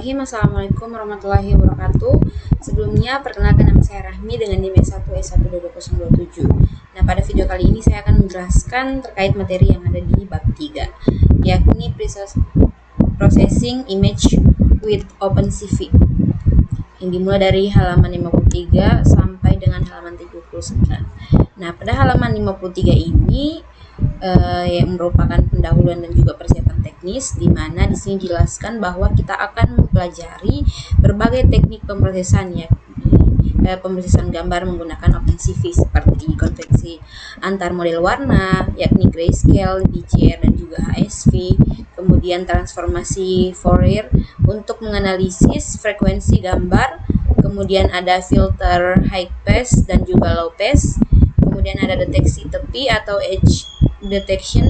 Bismillahirrahmanirrahim. Assalamualaikum warahmatullahi wabarakatuh. Sebelumnya, perkenalkan nama saya Rahmi dengan NIM S1 S12027. Nah, pada video kali ini saya akan menjelaskan terkait materi yang ada di bab 3, yakni Processing Image with OpenCV. Yang dimulai dari halaman 53 sampai dengan halaman 39. Nah, pada halaman 53 ini yang merupakan pendahuluan dan juga persiapan teknis, di mana di sini dijelaskan bahwa kita akan mempelajari berbagai teknik pemrosesan, yakni pemrosesan gambar menggunakan OpenCV seperti konveksi antar model warna, yakni grayscale, BGR dan juga HSV, kemudian transformasi Fourier untuk menganalisis frekuensi gambar, kemudian ada filter high pass dan juga low pass, kemudian ada deteksi tepi atau edge detection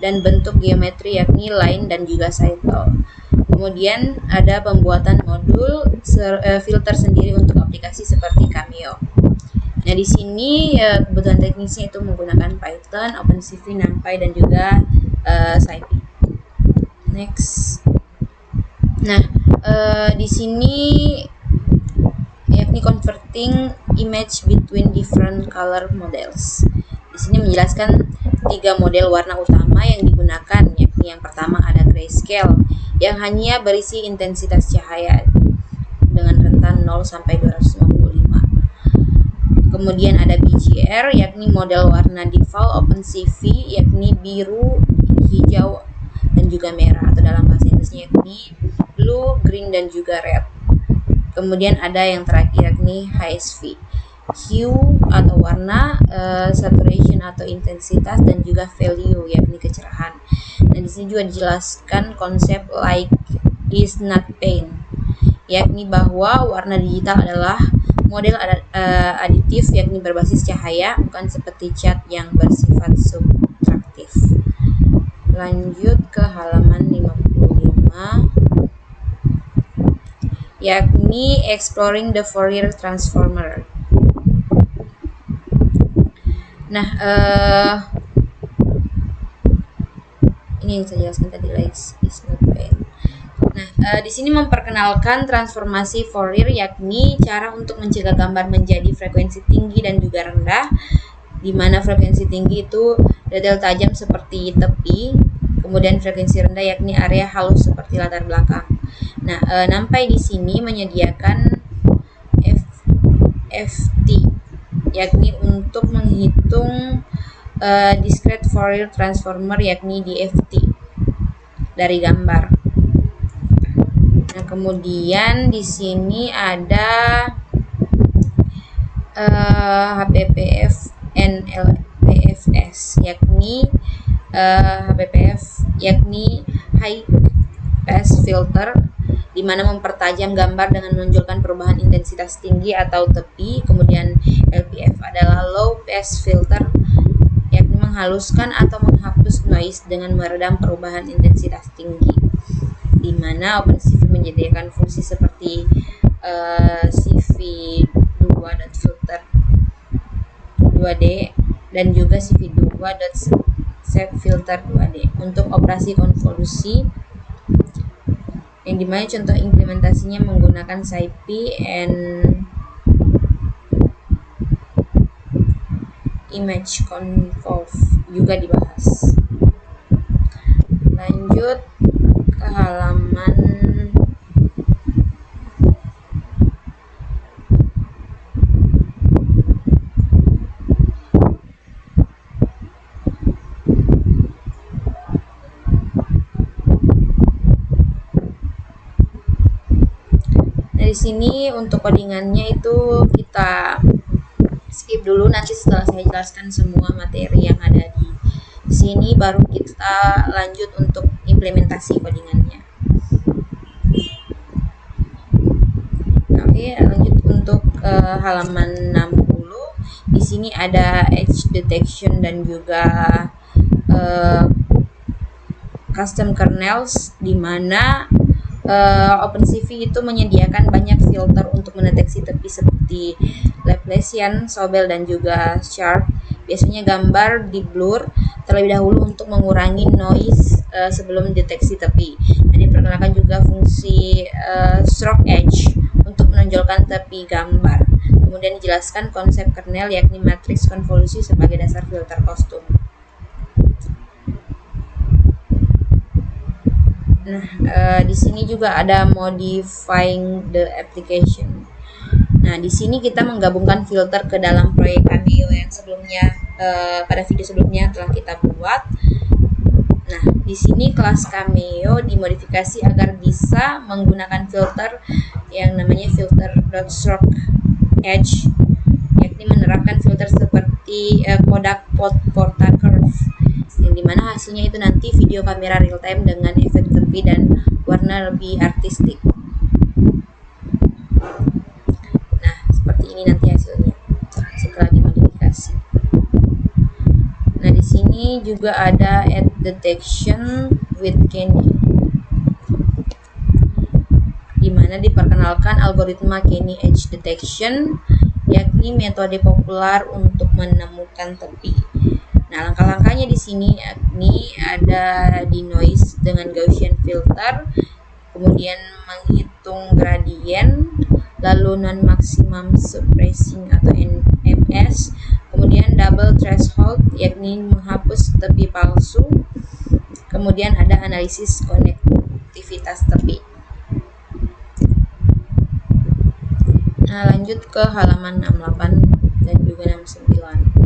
dan bentuk geometri yakni line dan juga cycle. Kemudian ada pembuatan modul filter sendiri untuk aplikasi seperti Cameo. Nah, di sini kebutuhan teknisnya itu menggunakan Python, OpenCV, NumPy dan juga SciPy. Next. Nah, di sini yakni converting image between different color models. Di sini menjelaskan 3 model warna utama yang digunakan, yakni yang pertama ada grayscale yang hanya berisi intensitas cahaya dengan rentan 0 sampai 255. Kemudian ada BGR yakni model warna default OpenCV yakni biru, hijau dan juga merah, atau dalam bahasa Inggrisnya yakni blue, green dan juga red. Kemudian ada yang terakhir yakni HSV, hue atau warna, saturation atau intensitas dan juga value yakni kecerahan. Nah, di sini juga dijelaskan konsep light is not paint, yakni bahwa warna digital adalah model aditif yakni berbasis cahaya, bukan seperti cat yang bersifat subtraktif. Lanjut ke halaman 55, yakni exploring the Fourier transformer. Nah, ini yang saya jelaskan tadi, light is not paint. Nah, di sini memperkenalkan transformasi Fourier, yakni cara untuk mencegah gambar menjadi frekuensi tinggi dan juga rendah, di mana frekuensi tinggi itu detail tajam seperti tepi, kemudian frekuensi rendah yakni area halus seperti latar belakang. Nah, NumPy di sini menyediakan FFT, yakni untuk menghitung discrete Fourier transformer yakni DFT dari gambar. Nah, kemudian di sini ada HPPF NLPFS yakni HPPF yakni high pass filter, di mana mempertajam gambar dengan menonjolkan perubahan intensitas tinggi atau tepi. Kemudian LPF adalah low pass filter, yakni menghaluskan atau menghapus noise dengan meredam perubahan intensitas tinggi, di mana OpenCV menyediakan fungsi seperti CV2.filter 2D dan juga CV2.setFilter 2D untuk operasi konvolusi, yang dimana contoh implementasinya menggunakan SciPy and image convolve juga dibahas. Lanjut ke halaman 5. Di sini untuk codingannya itu kita skip dulu, nanti setelah saya jelaskan semua materi yang ada di sini baru kita lanjut untuk implementasi codingannya. Oke, lanjut untuk halaman 60. Di sini ada edge detection dan juga custom kernels, di mana OpenCV itu menyediakan banyak filter untuk mendeteksi tepi seperti Laplacian, Sobel dan juga Sharp. Biasanya gambar di blur terlebih dahulu untuk mengurangi noise sebelum deteksi tepi. Nah, diperkenalkan juga fungsi stroke edge untuk menonjolkan tepi gambar. Kemudian dijelaskan konsep kernel yakni matriks konvolusi sebagai dasar filter kostum. Nah, di sini juga ada modifying the application. Nah, di sini kita menggabungkan filter ke dalam proyek Cameo yang sebelumnya pada video sebelumnya telah kita buat. Nah, di sini kelas Cameo dimodifikasi agar bisa menggunakan filter yang namanya filter.stroke edge, yakni menerapkan filter seperti Kodak Porta Curve, yang dimana hasilnya itu nanti video kamera real time dengan efek tepi dan warna lebih artistik. Nah, seperti ini nanti hasilnya setelah dimodifikasi. Nah, di sini juga ada edge detection with Kenny, di mana diperkenalkan algoritma Kenny edge detection, yakni metode populer untuk menemukan tepi. Nah, langkah-langkahnya di sini yakni ada denoise dengan Gaussian filter, kemudian menghitung gradien, lalu non-maximum suppressing atau NMS, kemudian double threshold yakni menghapus tepi palsu, kemudian ada analisis konektivitas tepi. Nah, lanjut ke halaman 68 dan juga 69.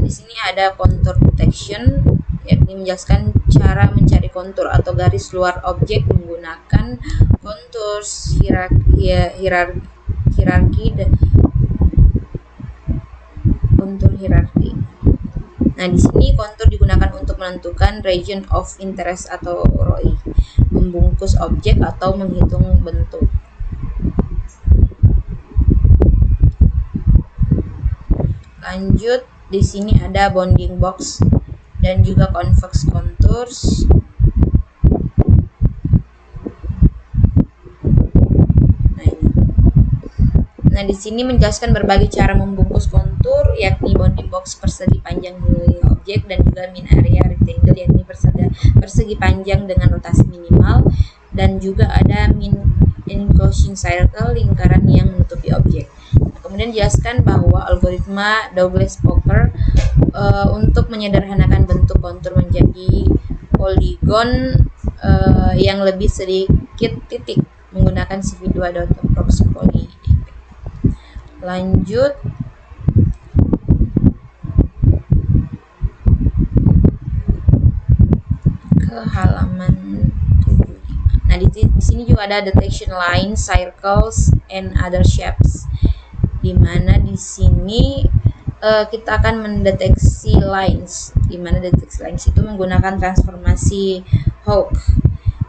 Di sini ada contour detection, yakni menjelaskan cara mencari kontur atau garis luar objek menggunakan contours hierarki dan kontur hierarki. Nah, di sini kontur digunakan untuk menentukan region of interest atau ROI, membungkus objek atau menghitung bentuk. Lanjut, di sini ada bounding box dan juga convex contours. Nah, di sini menjelaskan berbagai cara membungkus kontur, yakni bounding box persegi panjang mengelilingi objek dan juga min area rectangle, yakni persegi panjang dengan rotasi minimal, dan juga ada min enclosing circle, lingkaran yang menutupi objek. Kemudian dijelaskan bahwa algoritma Douglas-Poker untuk menyederhanakan bentuk kontur menjadi poligon yang lebih sedikit titik menggunakan cv2.approx_poly. Lanjut ke halaman 75. Nah, di sini juga ada detection lines, circles, and other shapes, di mana di sini kita akan mendeteksi lines, di mana deteksi lines itu menggunakan transformasi Hawk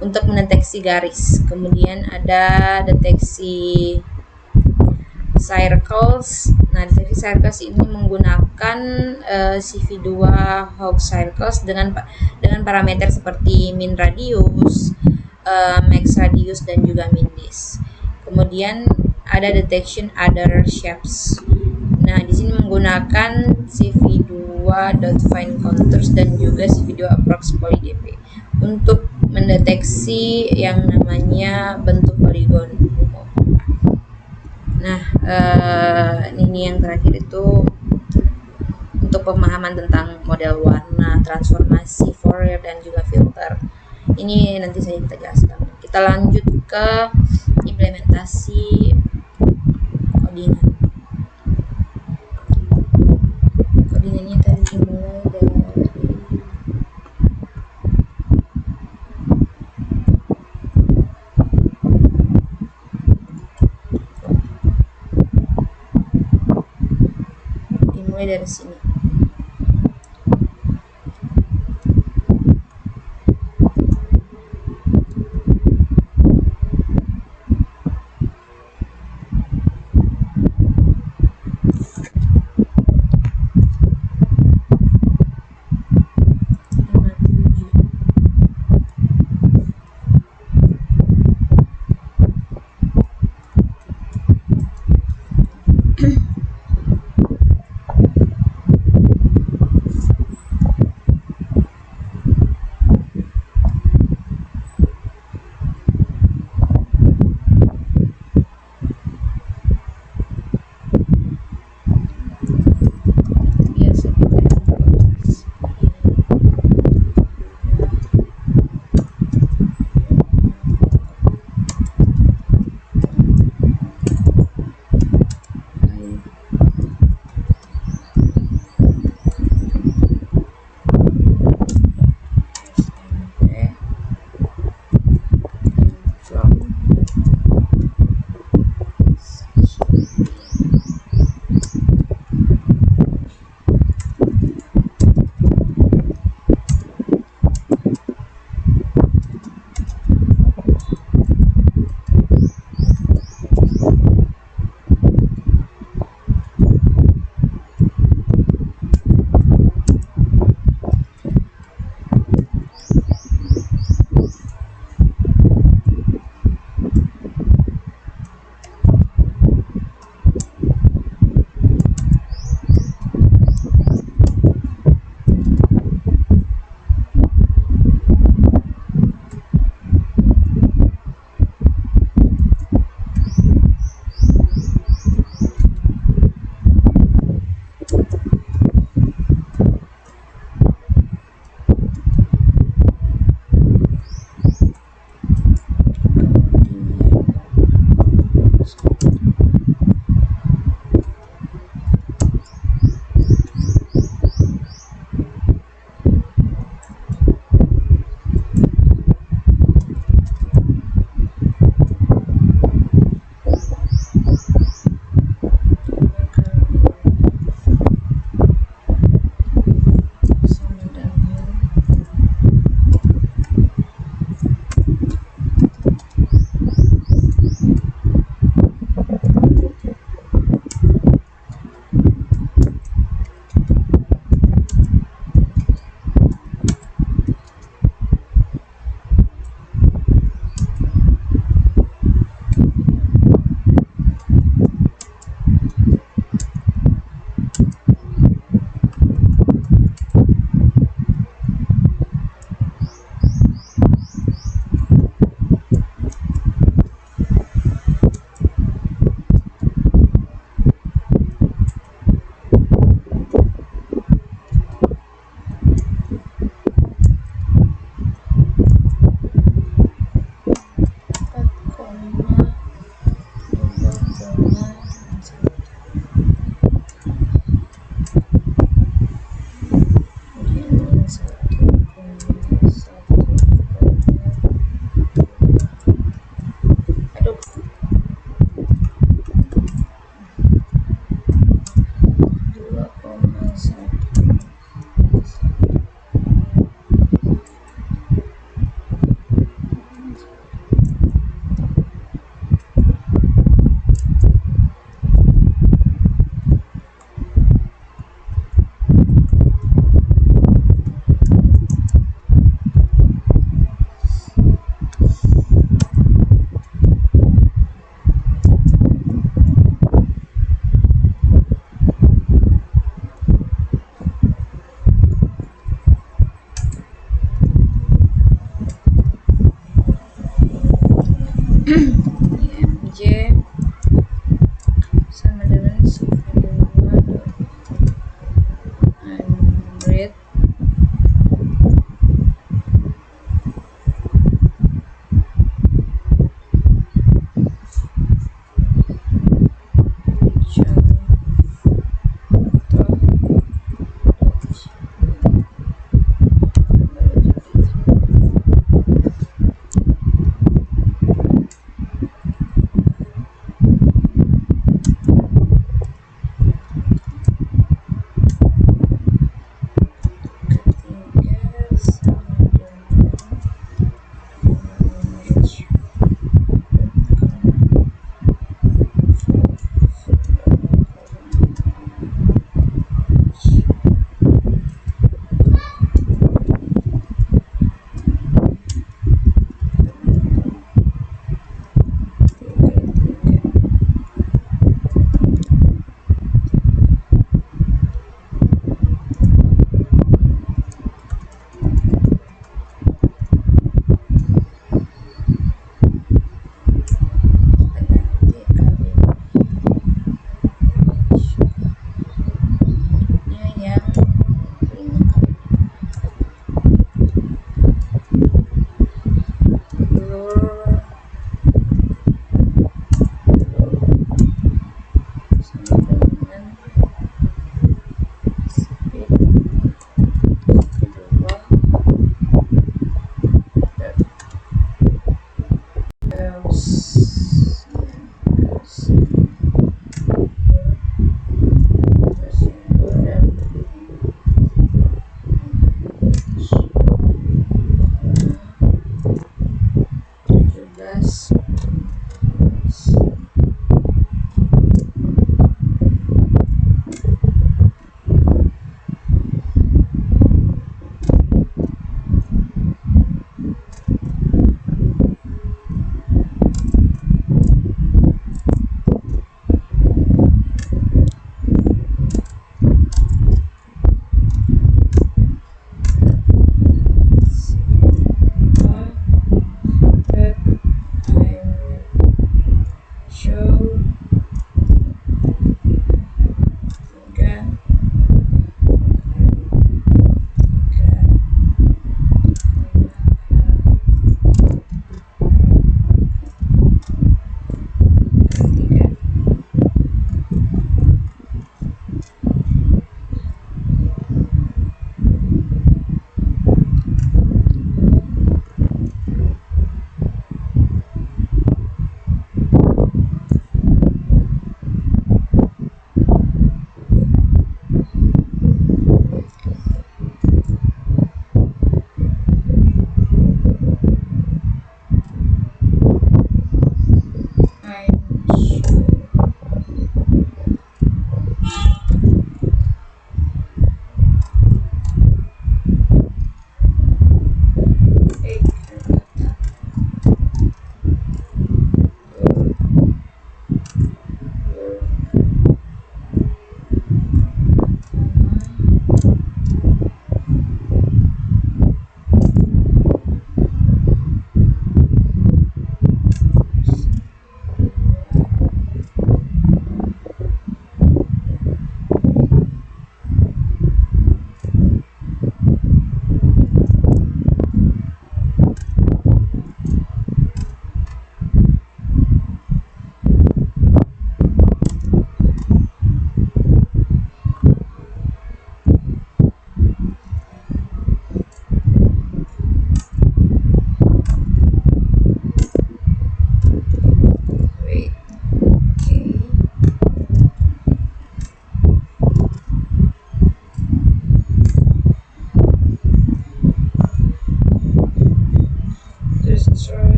untuk mendeteksi garis. Kemudian ada deteksi circles. Nah, deteksi circles ini menggunakan CV2 Hawk circles dengan parameter seperti min radius, max radius, dan juga min dis. Kemudian ada detection other shapes. Nah, di sini menggunakan cv2.find contours dan juga cv2approx_poly dp untuk mendeteksi yang namanya bentuk poligon umum. Nah, ini yang terakhir itu untuk pemahaman tentang model warna, transformasi Fourier, dan juga filter. Ini nanti saya kita jelaskan. Kita lanjut ke implementasi codingan. Codingannya tadi dimulai dari sini.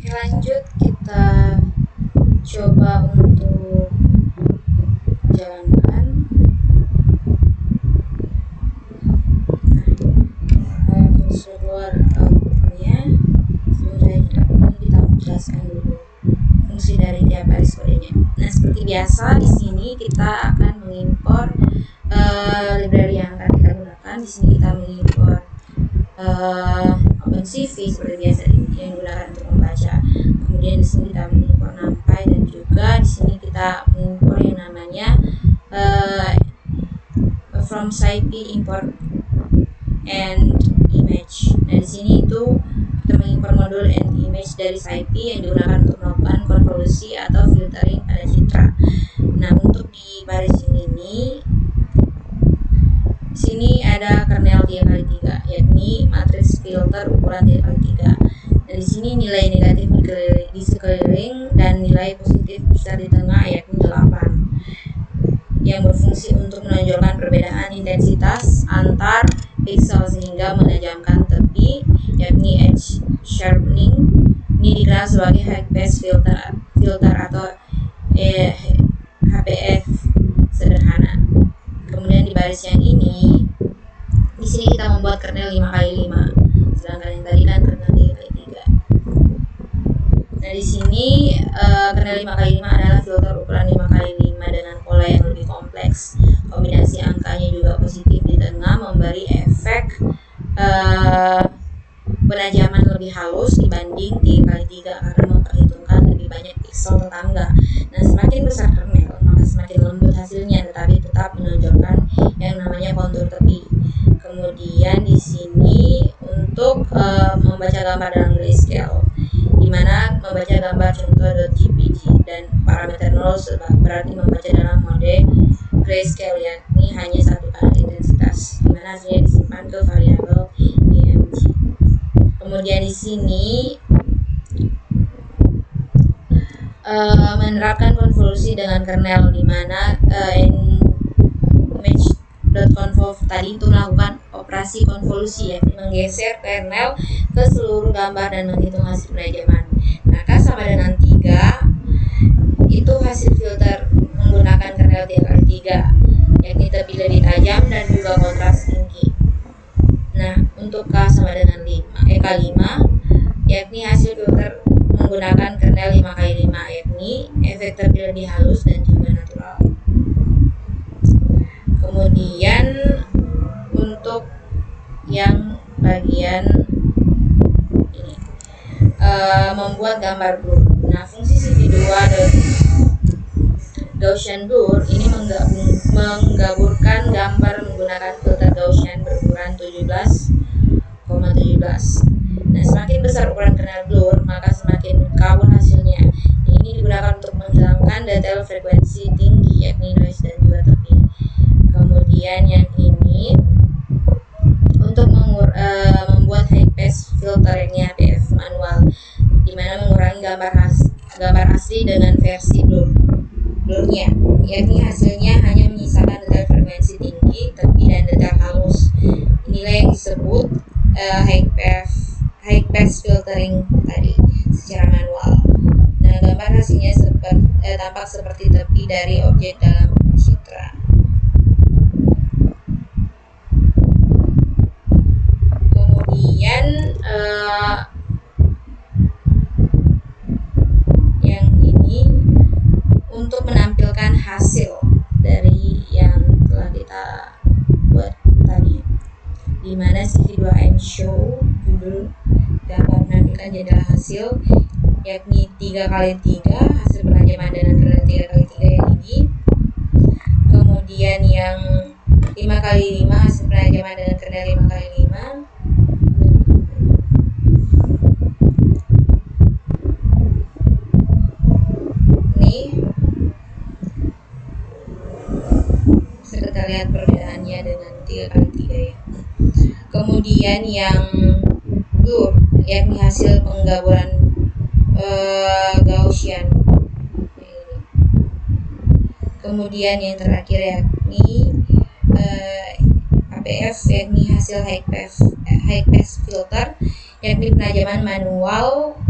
Oke, lanjut kita coba untuk jalankan. Terus keluar outputnya. Sebelum kita menjelaskan dulu fungsi dari tiap baris kodenya. Nah, seperti biasa di sini kita akan mengimpor library yang akan kita gunakan. Di sini kita mengimpor OpenCV seperti biasa yang digunakan untuk membaca. Kemudian di sini kita mengimpor NumPy dan juga di sini kita mengimpor yang namanya from SciPy import and image. Nah, di sini itu kita mengimpor modul and image dari SciPy yang digunakan untuk melakukan konvolusi atau filtering pada citra. Nah, untuk di baris ini sini ada kernel 3x3, yakni matriks filter ukuran 3x3. Nah, di sini nilai negatif di sekeliling dan nilai positif besar di tengah, yakni 8, yang berfungsi untuk menonjolkan perbedaan intensitas antar pixel sehingga menajamkan tepi, yakni edge sharpening. Ini dikenal sebagai high pass filter atau HPF sederhana. Kemudian di baris yang ini, di sini kita membuat kernel 5x5, sedangkan yang tadi kan kernel 3x3. Nah, di sini kernel 5x5 adalah filter ukuran 5x5 dengan pola yang lebih kompleks. Kombinasi angkanya juga positif di tengah, memberi efek penajaman lebih halus dibanding 3x3 karena memperhitungkan lebih banyak pixel tetangga. Nah, semakin besar kernel, maka semakin lembut hasilnya, tetapi tetap menonjolkan yang namanya kontur tepi. Kemudian di sini untuk membaca gambar dalam grayscale, di mana membaca gambar contoh .jpg dan parameter 0 berarti membaca dalam mode grayscale, yakni hanya satu kali intensitas, di mana hasilnya disimpan ke variabel img. Kemudian di sini menerapkan konvolusi dengan kernel, di mana image.convolve tadi itu melakukan operasi konvolusi, yakni menggeser kernel ke seluruh gambar dan menghitung hasil penajaman. Nah, K sama dengan 3 itu hasil filter menggunakan kernel 3x3, yakni tepi lebih tajam dan juga kontras tinggi. Nah, untuk K sama dengan K5, yakni hasil filter menggunakan kernel 5x5, yakni efek tepi lebih halus dan juga natural. Kemudian untuk yang bagian ini membuat gambar blur. Nah, fungsi CV2 Gaussian blur ini menggabungkan gambar menggunakan filter Gaussian berukuran 17,17. Nah, semakin besar ukuran kernel blur, maka semakin kabur hasilnya. Ini digunakan untuk menghilangkan detail frekuensi tinggi, yakni noise dan juga tepi. Kemudian yang ini untuk membuat high pass filter, yakni HPF manual, di mana mengurangi gambar asli dengan versi blurnya, yakni hasilnya hanya menyisakan detail frekuensi tinggi, tepi, dan detail halus. Inilah yang disebut high pass filtering tadi secara manual. Nah, gambar hasilnya tampak seperti tepi dari objek dalam citra. Kemudian yang ini untuk menampilkan hasil dari yang telah kita buat tadi, di mana CV2M show judul gambar menampilkan jendela hasil, yakni 3x3 hasil penajaman dengan kernel 3x3 yang ini. Kemudian yang 5x5 hasil penajaman dengan kernel 5x5. Nih, bisa kita lihat perbedaannya dengan 3x3 ya. Kemudian yang blur, yakni hasil penggaburan Gaussian. Kemudian yang terakhir yakni HPF, yakni hasil high pass filter, yakni penajaman manual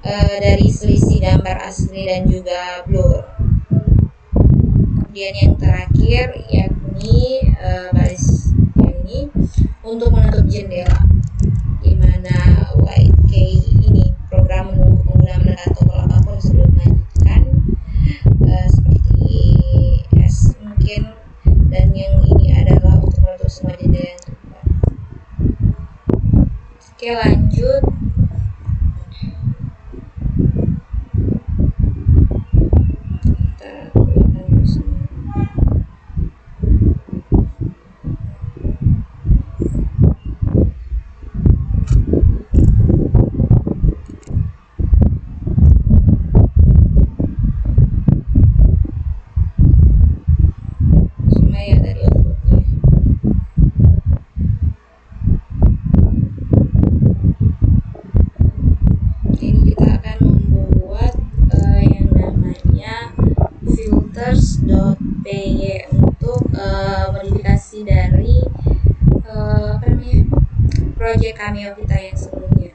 dari selisih gambar asli dan juga blur. Kemudian yang terakhir yakni baris yang ini untuk menutup jendela, di mana YK ini program menggunakan atau apapun sebelum melanjutkan, seperti S mungkin, dan yang ini adalah untuk menutup semua jendela yang terbuka. Oke, lanjut. Kita keluarkan dulu semua. Semua ya dari outputnya. Ini kita akan membuat yang namanya filters.py untuk modifikasi dari project Cameo kita yang sebelumnya.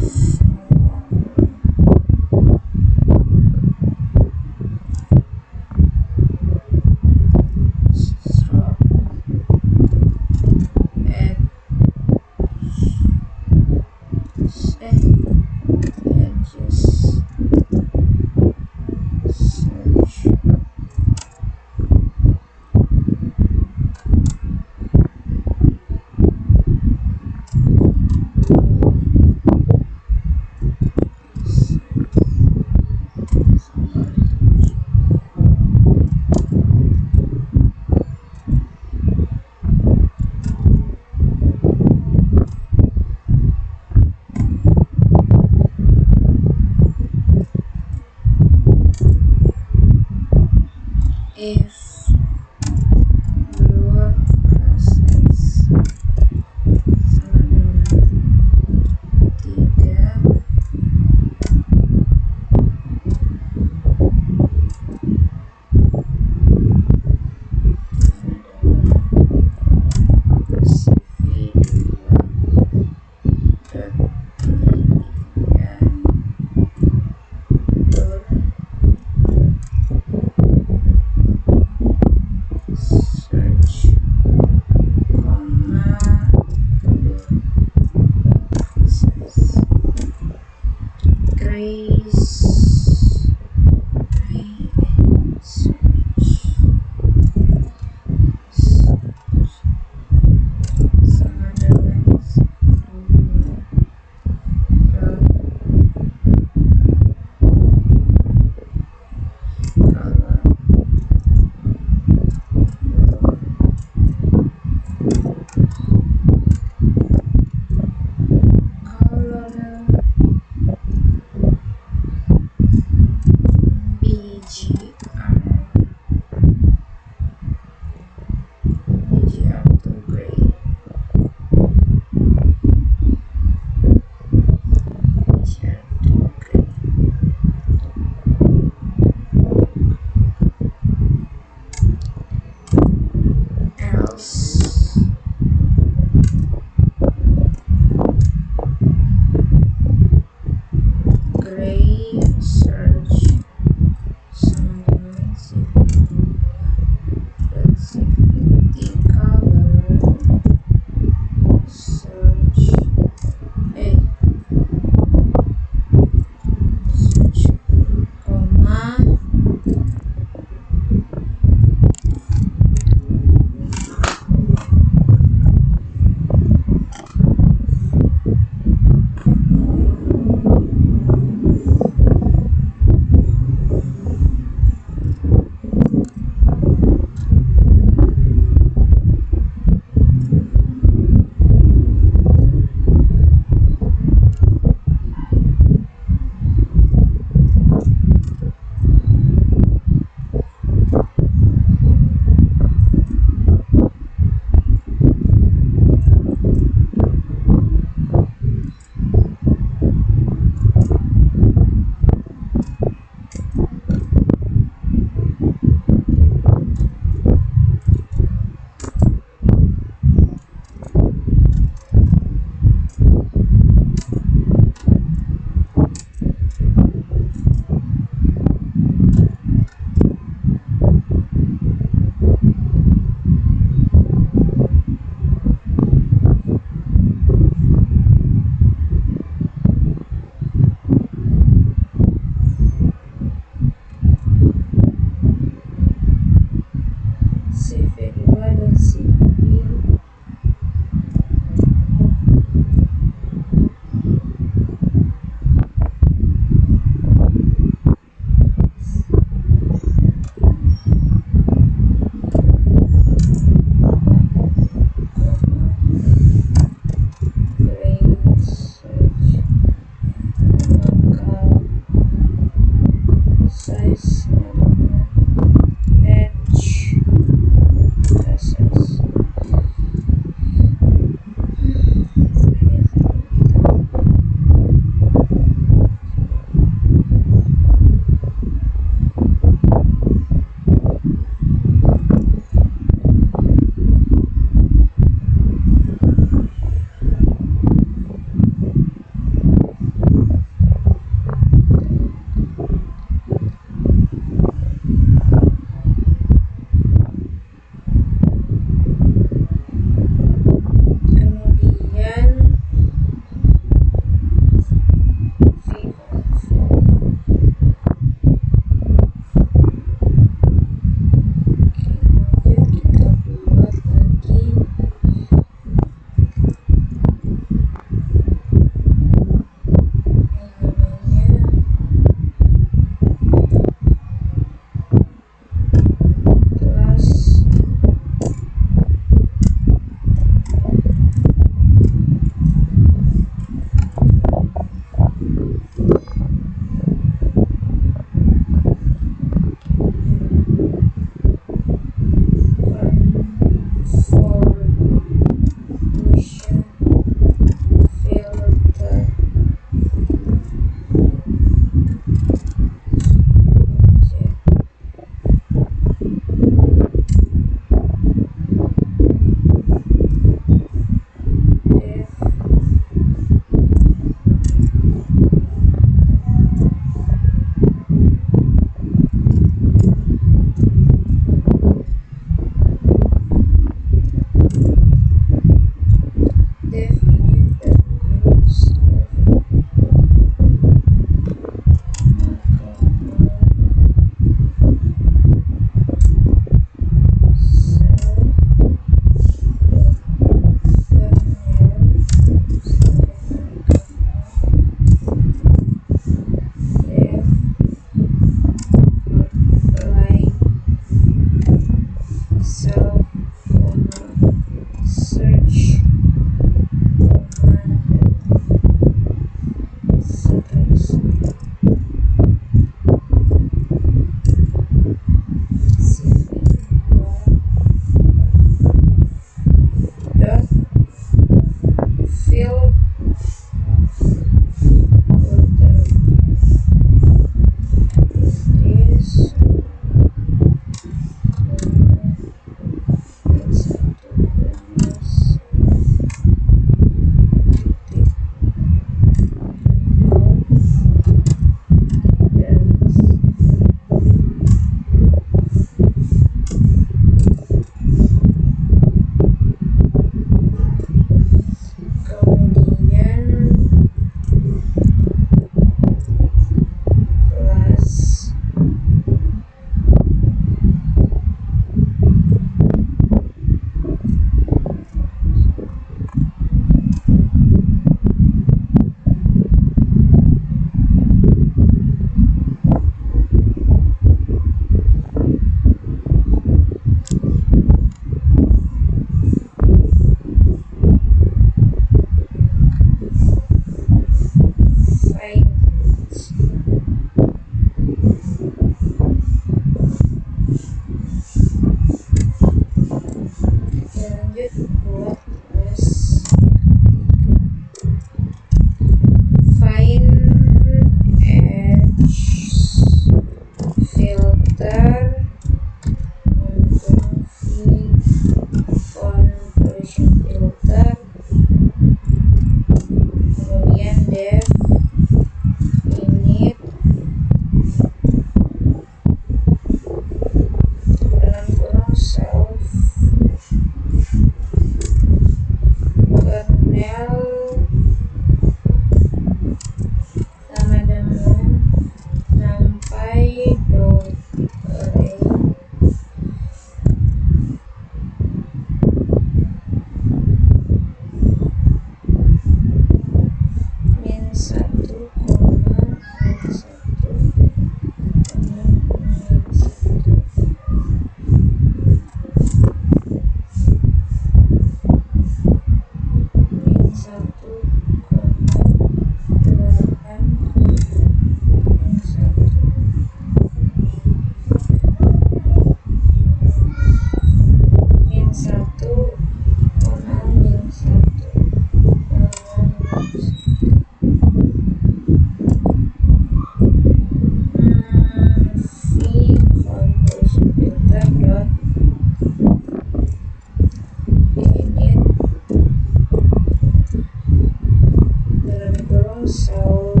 self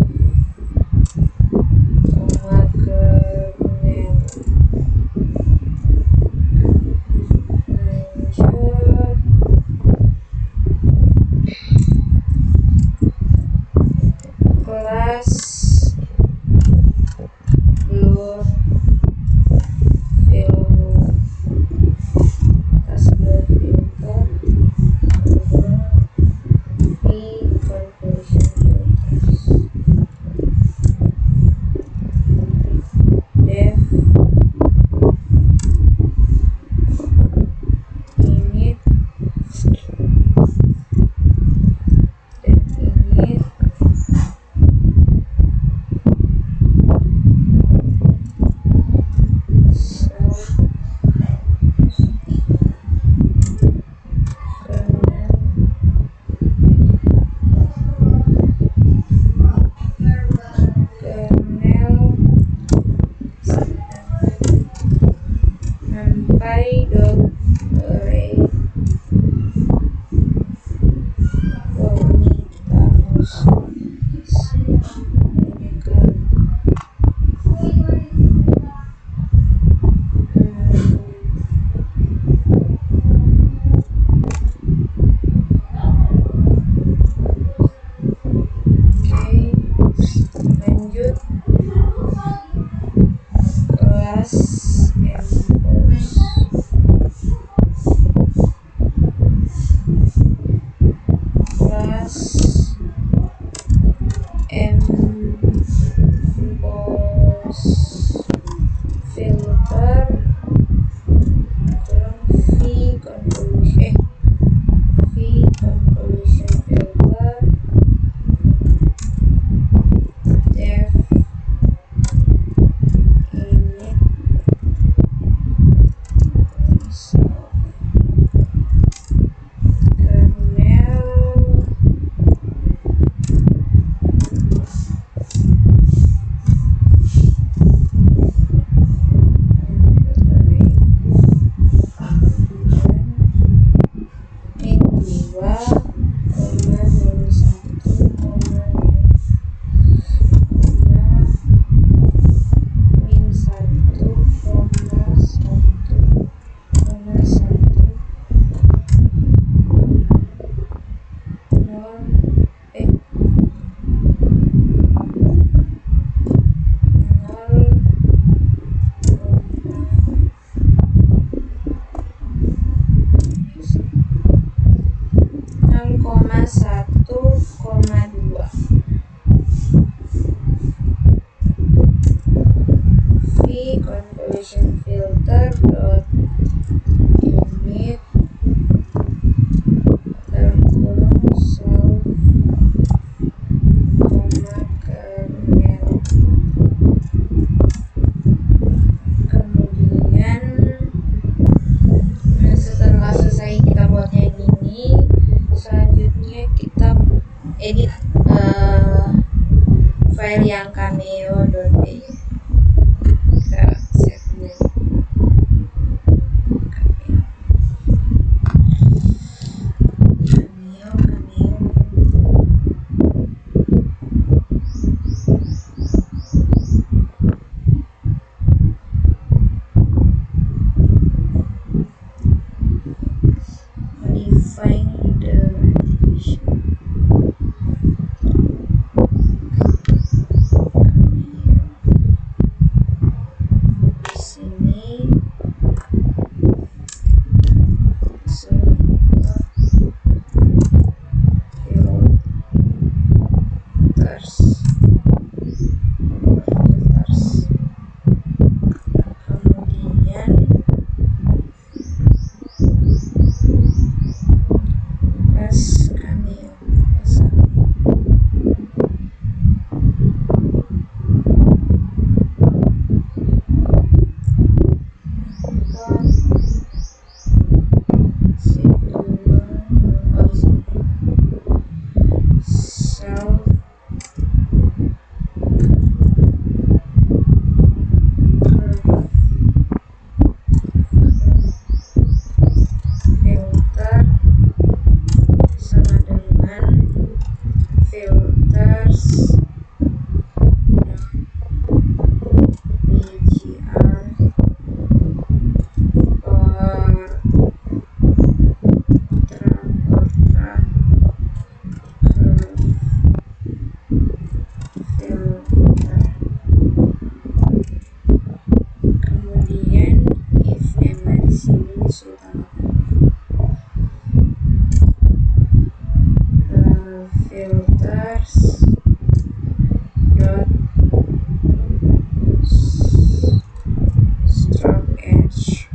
kernel lanjut kelas blur filter convolution filters def init sampai dot array lanjut kelas empose kelas empose filter v convolution filter def init convolution filter dot init dalam kurung self kernel kemudian setelah selesai kita buatnya gini, selanjutnya kita edit file yang cameo.py. Kita save dulu. Cameo. Modifying the language. filter filters BGR kemudian if name di sini disuruh filters dot stroke edge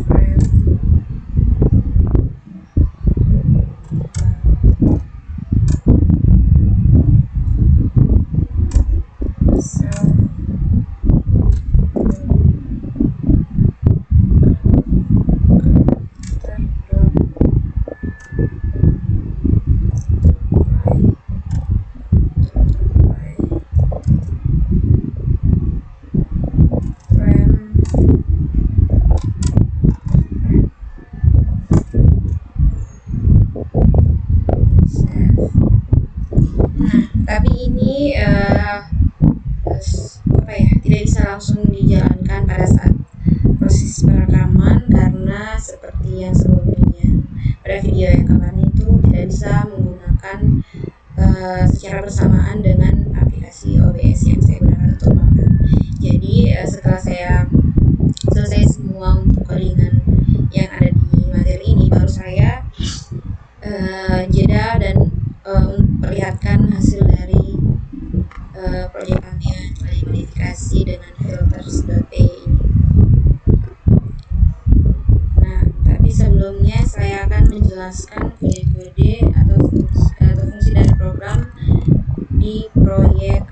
frame self tapi ini tidak bisa langsung dijalankan pada saat proses perekaman karena seperti yang sebelumnya pada video yang kemarin itu tidak bisa menggunakan secara bersamaan dengan aplikasi OBS yang saya gunakan untuk merekam. Jadi setelah saya selesai semua untuk codingan yang ada di materi ini, baru saya jeda dan perlihatkan hasil dari proyek kami yang telah dimodifikasi dengan filters.py ini. Nah, tapi sebelumnya saya akan menjelaskan kode-kode atau fungsi dari program di proyek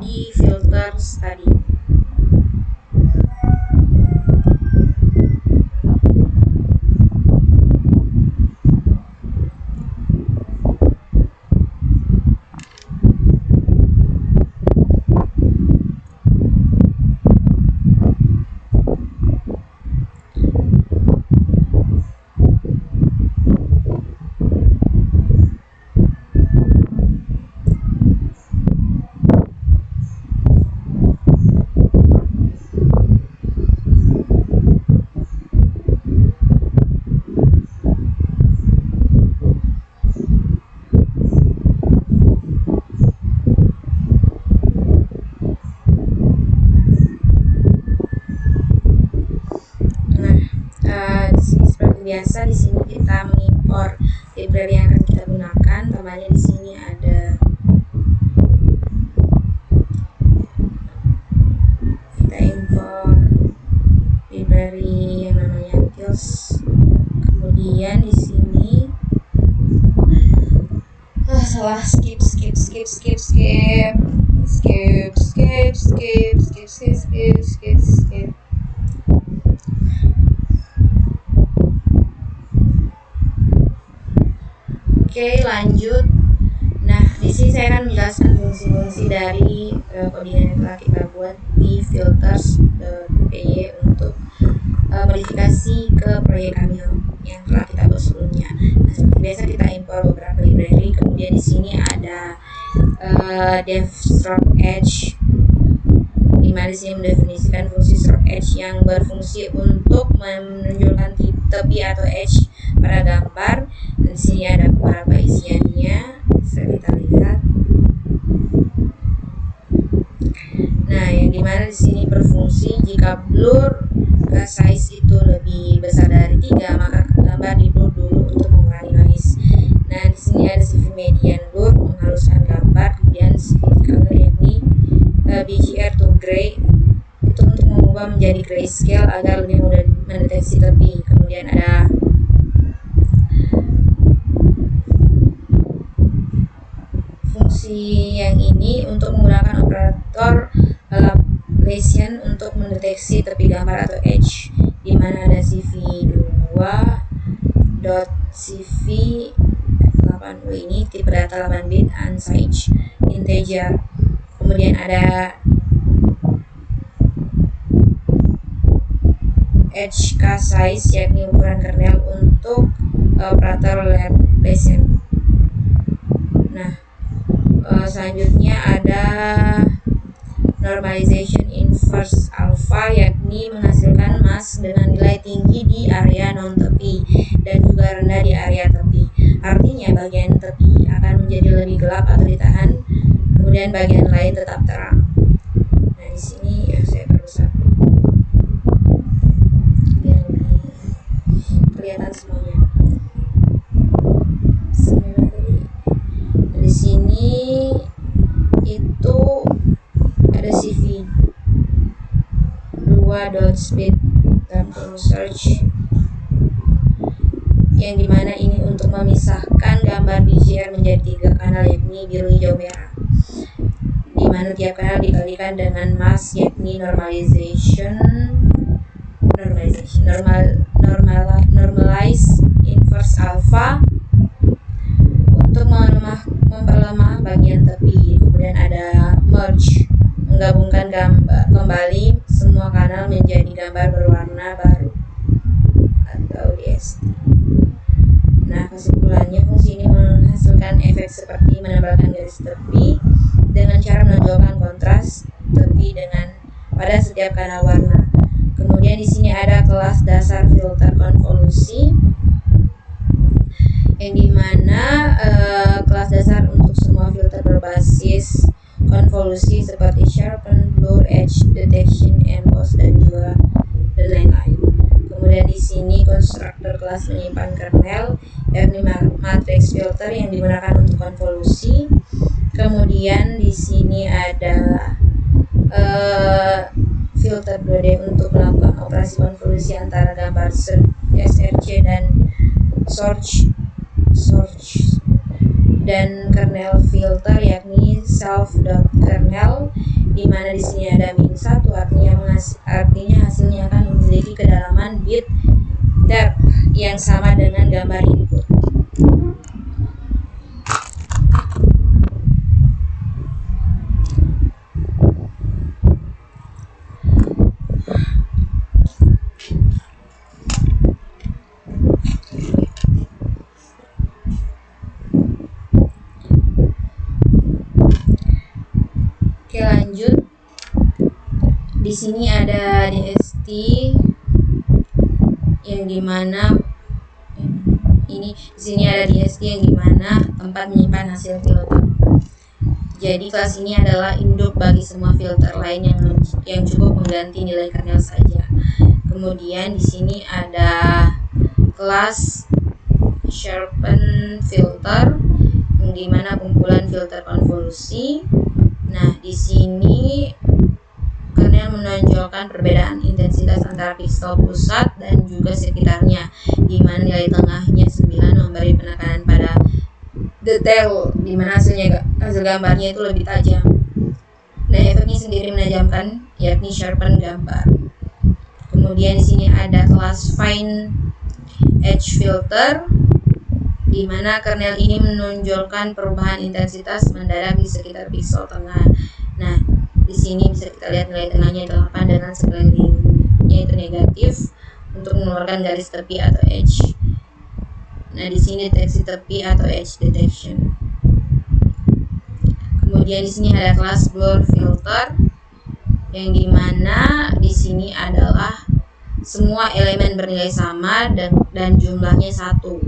di filters tadi. Biasa di sini kita mengimpor library yang akan kita gunakan. Tambahnya di sini ada kita impor library yang namanya Tils. Kemudian di sini skip. Oke, lanjut. Nah, di sini saya akan menjelaskan fungsi-fungsi dari codingan yang telah kita buat di filters.py untuk modifikasi ke proyek kami yang telah kita buat sebelumnya. Nah, seperti biasa kita impor beberapa library. Kemudian di sini ada dev stroke edge, di mana di sini mendefinisikan fungsi stroke edge yang berfungsi untuk menunjukkan tepi atau edge pada gambar. Dan di sini ada beberapa isiannya, bisa kita lihat. Nah, yang dimana di sini berfungsi jika blur size itu lebih besar dari 3, maka gambar di blur dulu untuk mengurangi noise. Nah, di sini ada CV median blur menghaluskan gambar, kemudian CV color yakni BGR to gray itu untuk mengubah menjadi grayscale agar lebih mudah mendeteksi tepi. Kemudian ada fungsi yang ini untuk menggunakan operator Laplacian untuk mendeteksi tepi gambar atau edge, di mana ada cv2.cv 8 ini tipe data 8 bit unsigned integer. Kemudian ada HK size yakni ukuran kernel untuk operator Laplacian. Selanjutnya ada normalization inverse alpha, yakni menghasilkan mask dengan nilai tinggi di area non-tepi dan juga rendah di area tepi. Artinya bagian tepi akan menjadi lebih gelap atau ditahan, kemudian bagian lain tetap terang. Nah, di sini ya saya perlu satu biar lebih kelihatan semuanya. Di sini itu ada CV 2.speed dan search, yang dimana ini untuk memisahkan gambar BGR menjadi 3 kanal, yakni biru, hijau, merah, dimana tiap kanal dikalikan dengan mask, yakni normalize inverse alpha untuk memperlemah bagian tepi. Kemudian ada merge, menggabungkan kembali semua kanal menjadi gambar berwarna baru atau DST. Nah, kesimpulannya fungsi ini menghasilkan efek seperti menambahkan garis tepi dengan cara menonjolkan kontras tepi pada setiap kanal warna. Kemudian di sini ada kelas dasar filter konvolusi, yang dimana kelas dasar untuk semua filter berbasis konvolusi seperti sharpen, blur, edge detection, emboss, dan lain-lain. Kemudian di sini konstruktor kelas menyimpan kernel, yakni matrix filter yang digunakan untuk konvolusi. Kemudian di sini ada filter 2D untuk melakukan operasi konvolusi antara gambar SRC dan source, dan kernel filter yakni self.kernel, di mana di sini ada -1, artinya hasilnya akan memiliki kedalaman bit depth yang sama dengan gambar input. Oke, lanjut. Di sini ada DST, yang dimana di sini ada DST yang dimana tempat menyimpan hasil filter. Jadi kelas ini adalah induk bagi semua filter lain yang cukup mengganti nilai kernel saja. Kemudian di sini ada kelas sharpen filter, yang dimana kumpulan filter konvolusi. Nah, di sini kernel menonjolkan perbedaan intensitas antara pixel pusat dan juga sekitarnya, di mana nilai tengahnya 9 memberi penekanan pada detail, di mana hasil gambarnya itu lebih tajam. Dan efeknya sendiri menajamkan, yakni sharpen gambar. Kemudian di sini ada kelas fine edge filter, di mana kernel ini menonjolkan perubahan intensitas mendadak di sekitar pixel tengah. Nah, di sini bisa kita lihat nilai tengahnya 8 dengan sekelilingnya itu negatif untuk mengeluarkan garis tepi atau edge. Nah, di sini deteksi tepi atau edge detection. Kemudian di sini ada kelas blur filter, yang dimana di sini adalah semua elemen bernilai sama dan jumlahnya 1,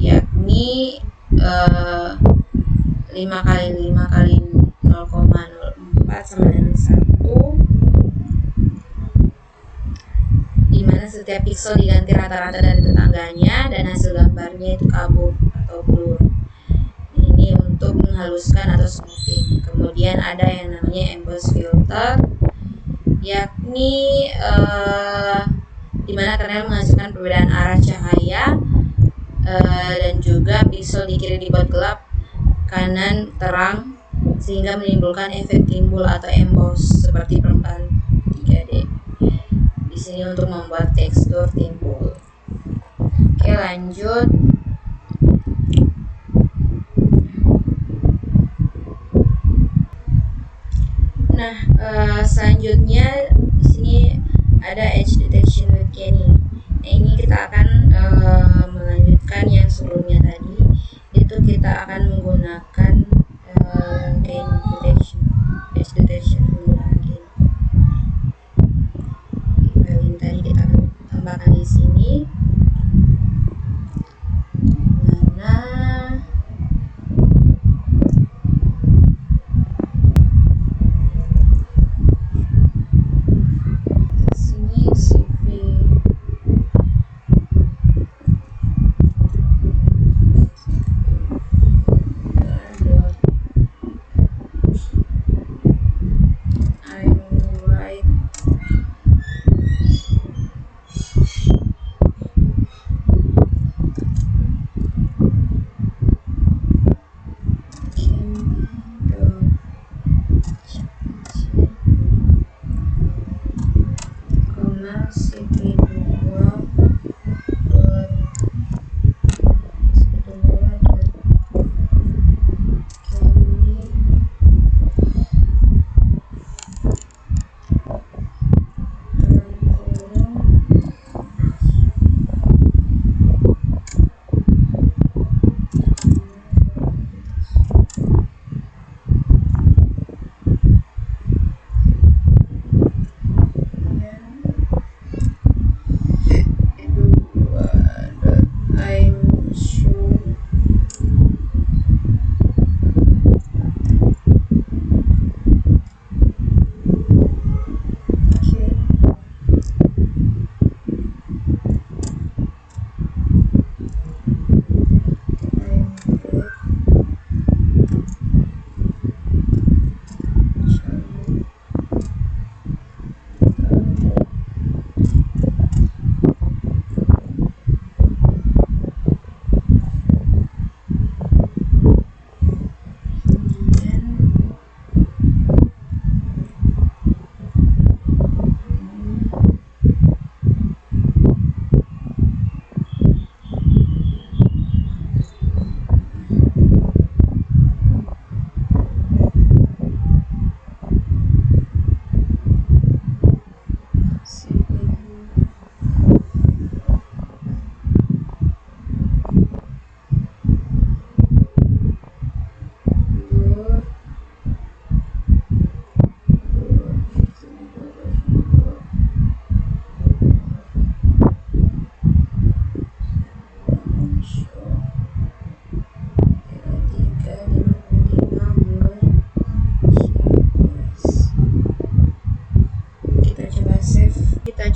yakni 5 kali 5 kali 0,04 sama dengan 1, di mana setiap pixel diganti rata-rata dari tetangganya dan hasil gambarnya itu kabur atau blur. Ini untuk menghaluskan atau smoothing. Kemudian ada yang namanya emboss filter, yakni di mana kernel menghasilkan perbedaan arah cahaya dan juga pixel di kiri dibuat gelap, kanan terang, sehingga menimbulkan efek timbul atau emboss seperti permukaan 3D. Di sini untuk membuat tekstur timbul. Oke, lanjut. Nah, selanjutnya di sini ada edge detection with Kenny. Nah, ini kita akan melanjutkan yang sebelumnya tadi. Itu kita akan menggunakan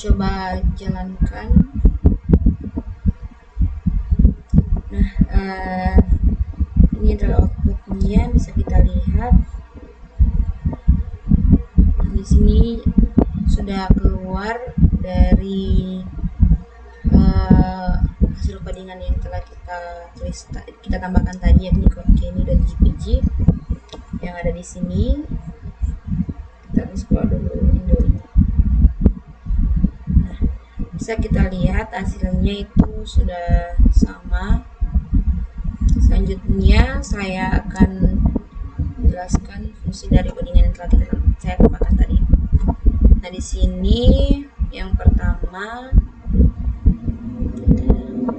coba jalankan. Nah, ini adalah outputnya, bisa kita lihat. Di sini sudah keluar dari hasil codingan yang telah kita tambahkan tadi, yakni kenny.jpg yang ada di sini. Kita scroll dulu window ini. Nah, bisa kita lihat hasilnya itu sudah sama. Selanjutnya saya akan menjelaskan fungsi dari codingan yang telah saya tambahkan tadi. Nah, di sini yang pertama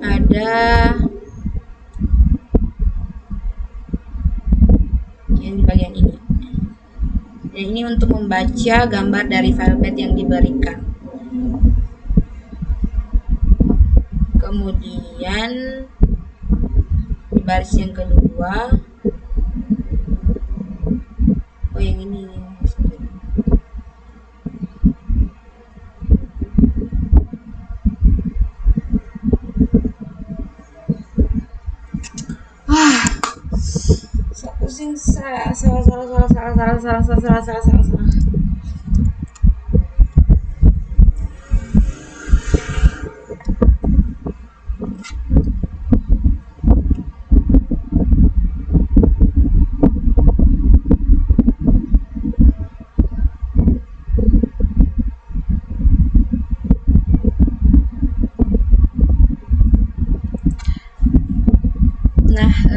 ada yang di bagian ini. Dan ini untuk membaca gambar dari file path yang diberikan. Kemudian di baris yang kedua, yang ini pusing, salah.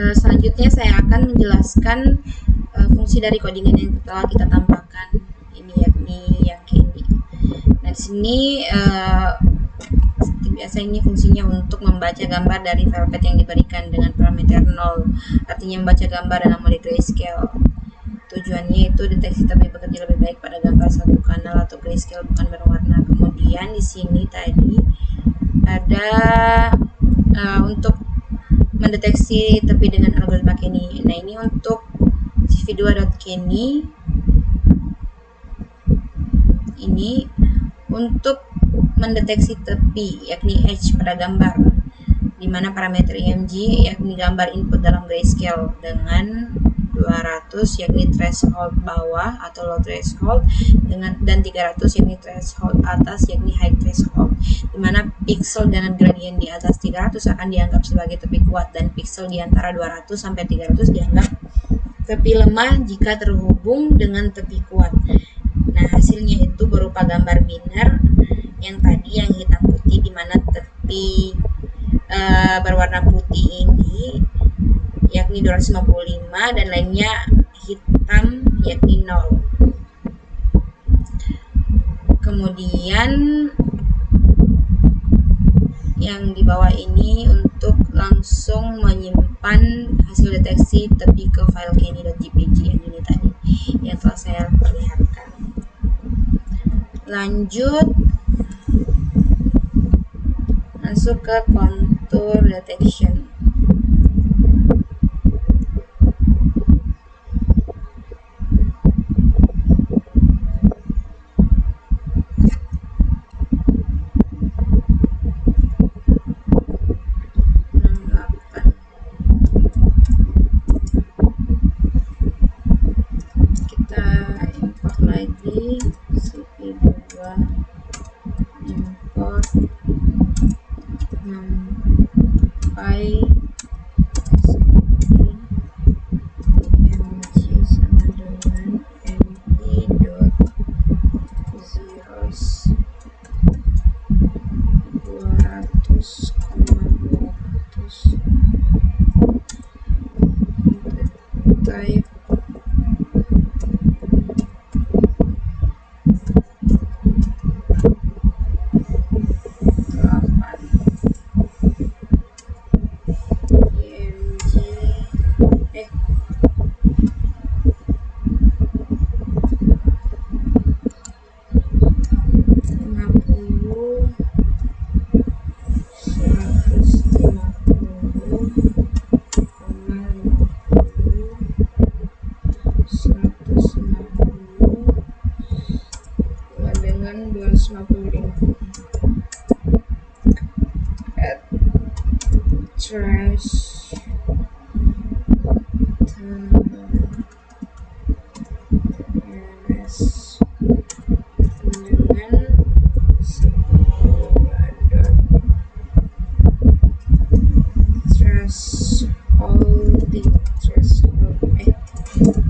Selanjutnya saya akan menjelaskan fungsi dari codingan yang telah kita tambahkan ini, yakni yang candy. Nah, di sini seperti biasa ini fungsinya untuk membaca gambar dari file path yang diberikan dengan parameter 0, artinya membaca gambar dalam mode grayscale. Tujuannya itu deteksi tapi bekerja lebih baik pada gambar satu kanal atau grayscale bukan berwarna. Kemudian di sini tadi ada untuk mendeteksi tepi dengan algoritma Kenny. Nah, ini untuk cv2.kenny ini untuk mendeteksi tepi, yakni edge pada gambar, di mana parameter EMG yakni gambar input dalam grayscale dengan 200 yakni threshold bawah atau low threshold, dan 300 yakni threshold atas yakni high threshold, di mana pixel dan gradient di atas 300 akan dianggap sebagai tepi kuat dan pixel di antara 200 sampai 300 dianggap tepi lemah jika terhubung dengan tepi kuat. Nah, hasilnya itu berupa gambar biner yang tadi yang hitam putih, di mana tepi berwarna putih ini yakni 255 dan lainnya hitam yakni 0. Kemudian yang di bawah ini untuk langsung menyimpan hasil deteksi tepi ke file kenny.jpg yang ini tadi yang telah saya perlihatkan. Lanjut masuk ke contour detection. cv2 import numpy mg sama dengan mp.zeros 200,200 type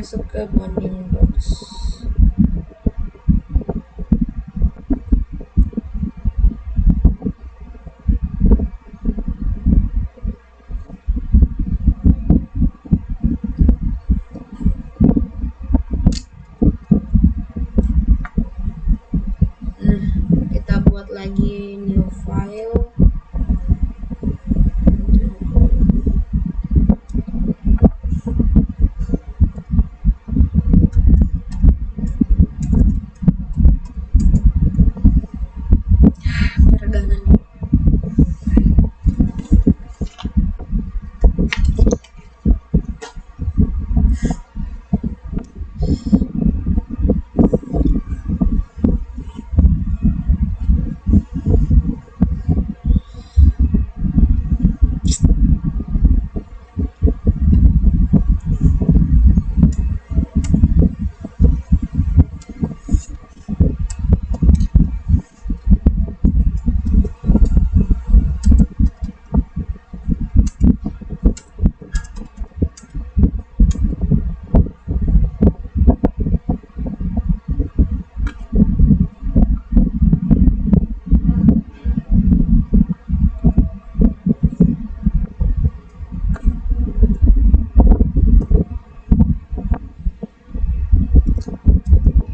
masuk ke bounding box. Nah, kita buat lagi new file.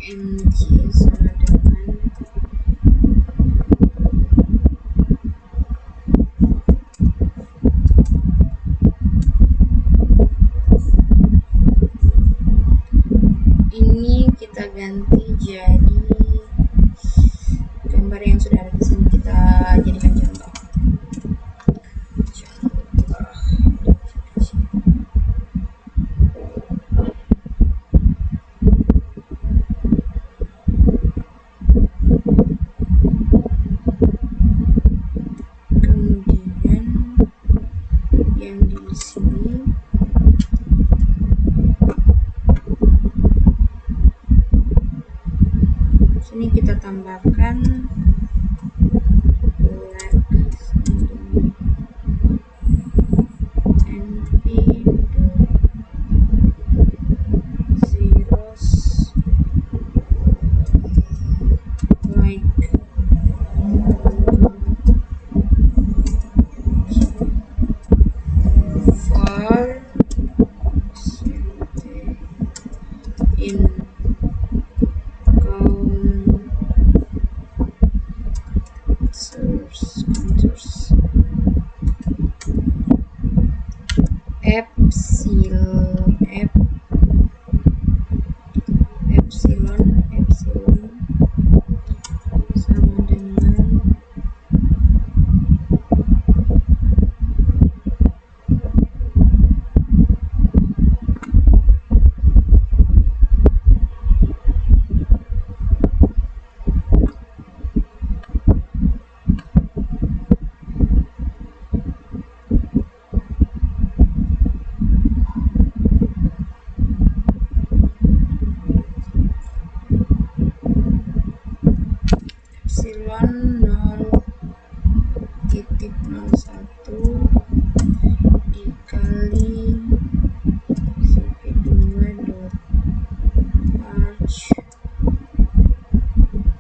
MG sama dengan ini kita ganti jadi gambar yang sudah ada di sini, kita jadikan contoh. Ini kita tambahkan black np zeros like for in contours epsilon sama dengan epsilon 0.01 dikali cp2.arch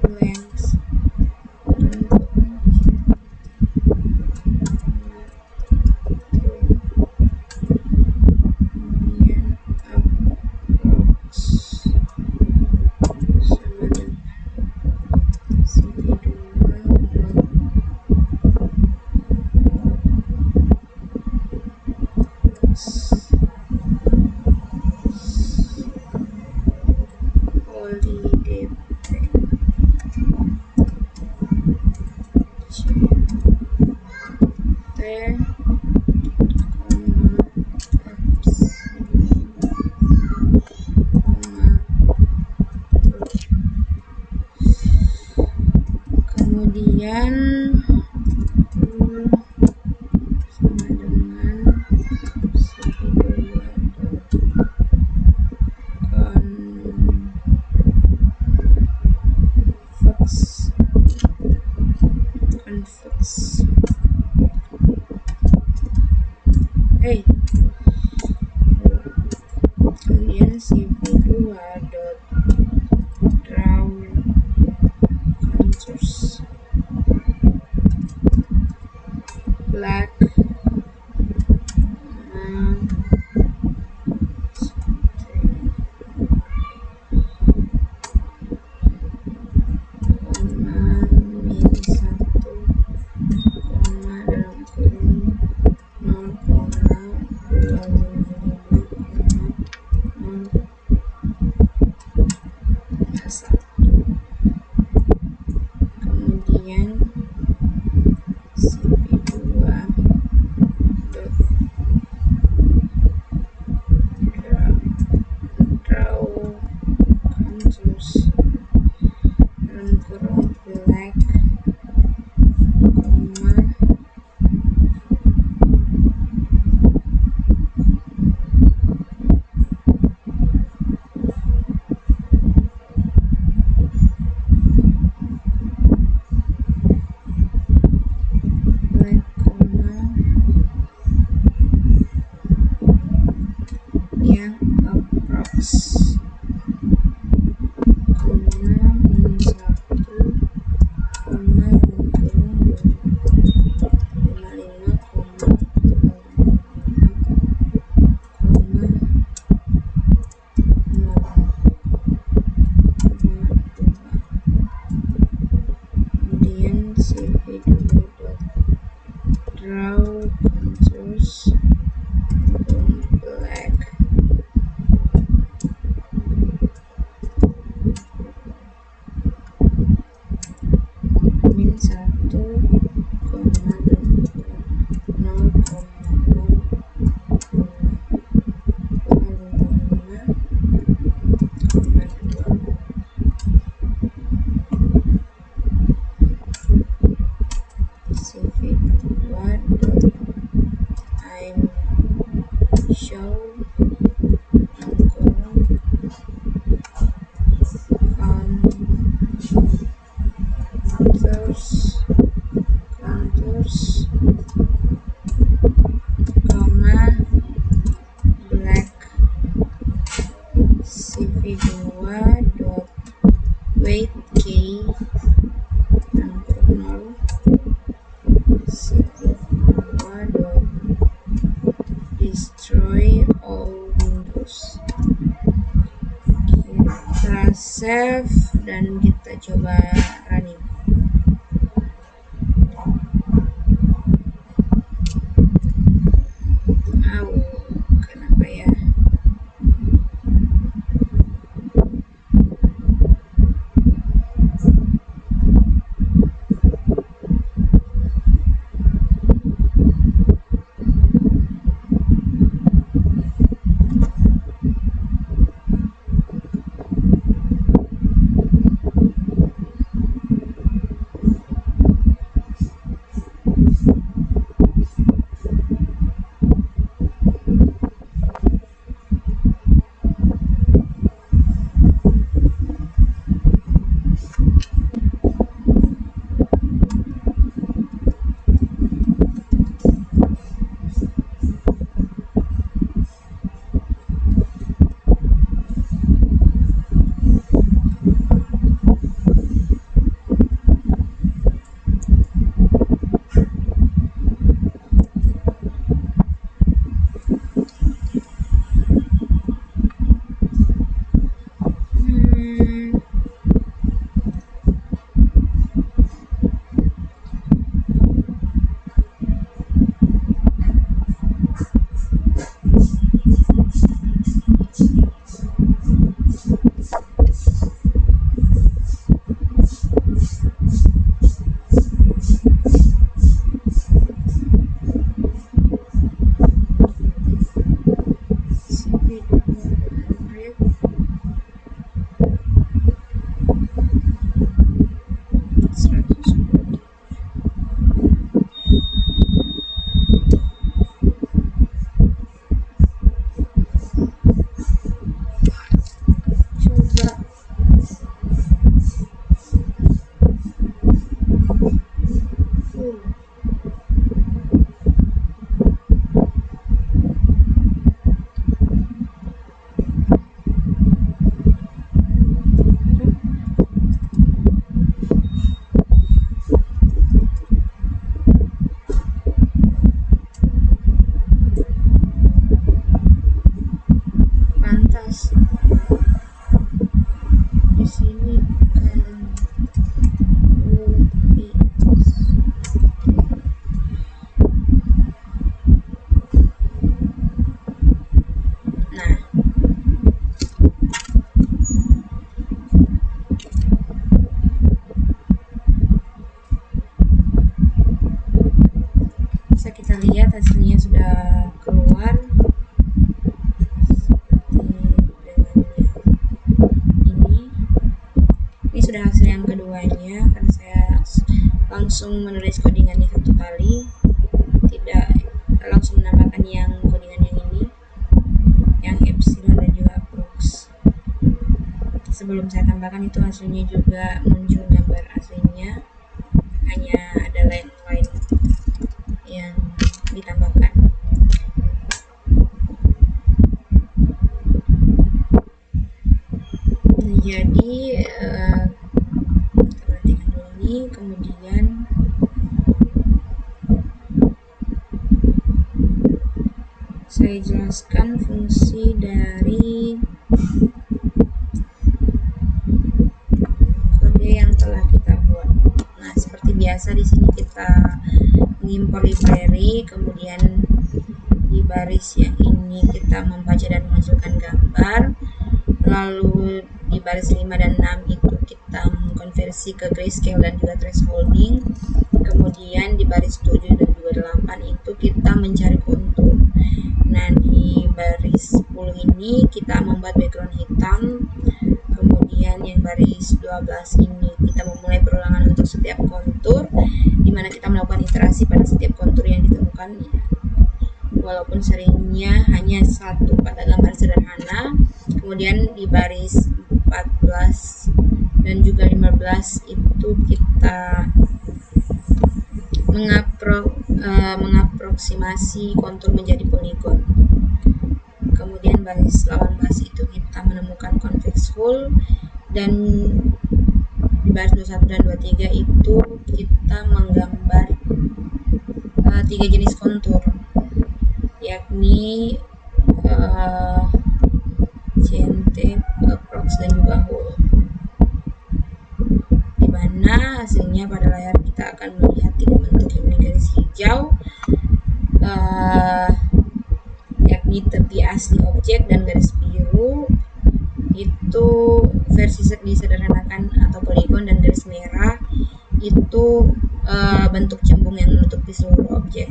length kemudian approx sama dengan kemudian sama dengan convex kemudian si kurung black, koma, black, koma, yang approx, koma, min 1, koma, kurung 55, koma, 0,2. Kemudian cv2 draw contours black, min 1, koma 0,0, cv2.I'm show contours, koma, black, cv2.weight k, 0, cv2.destroy all windows. Kita save dan kita coba running. Kenapa ya? sudah hasil yang kedua. langsung menulis codingannya satu kali, tidak langsung menambahkan yang codingan yang ini, yang epsilon dan juga approx. Sebelum saya tambahkan itu hasilnya juga muncul gambar aslinya, hanya ada line yang ditambahkan. Nah, jadi kita perhatikan dulu ini, kemudian saya jelaskan fungsi dari kode yang telah kita buat. Nah, seperti biasa di sini kita mengimpor library, kemudian di baris yang ini kita membaca dan menghasilkan gambar, lalu di baris 5 dan 6 itu kita mengkonversi ke grayscale dan juga thresholding, kemudian di baris 7 dan juga 8 itu kita mencari kontur. Nah, di baris 10 ini kita membuat background hitam, kemudian yang baris 12 ini kita memulai perulangan untuk setiap kontur, di mana kita melakukan iterasi pada setiap kontur yang ditemukan, walaupun seringnya hanya satu pada gambar sederhana. Kemudian di baris 14 dan juga 15 itu kita mengaproksimasi kontur menjadi poligon. Kemudian baris 18 itu kita menemukan convex hull, dan di baris 21 dan 23 itu kita menggambar 3 jenis kontur, yakni CNT, approx, dan juga hull, di mana hasilnya pada layar kita akan melihat 3 bentuk, yakni garis hijau yakni tepi asli objek, dan garis biru itu versi disederhanakan atau poligon, dan garis merah itu bentuk cembung yang menutupi seluruh objek,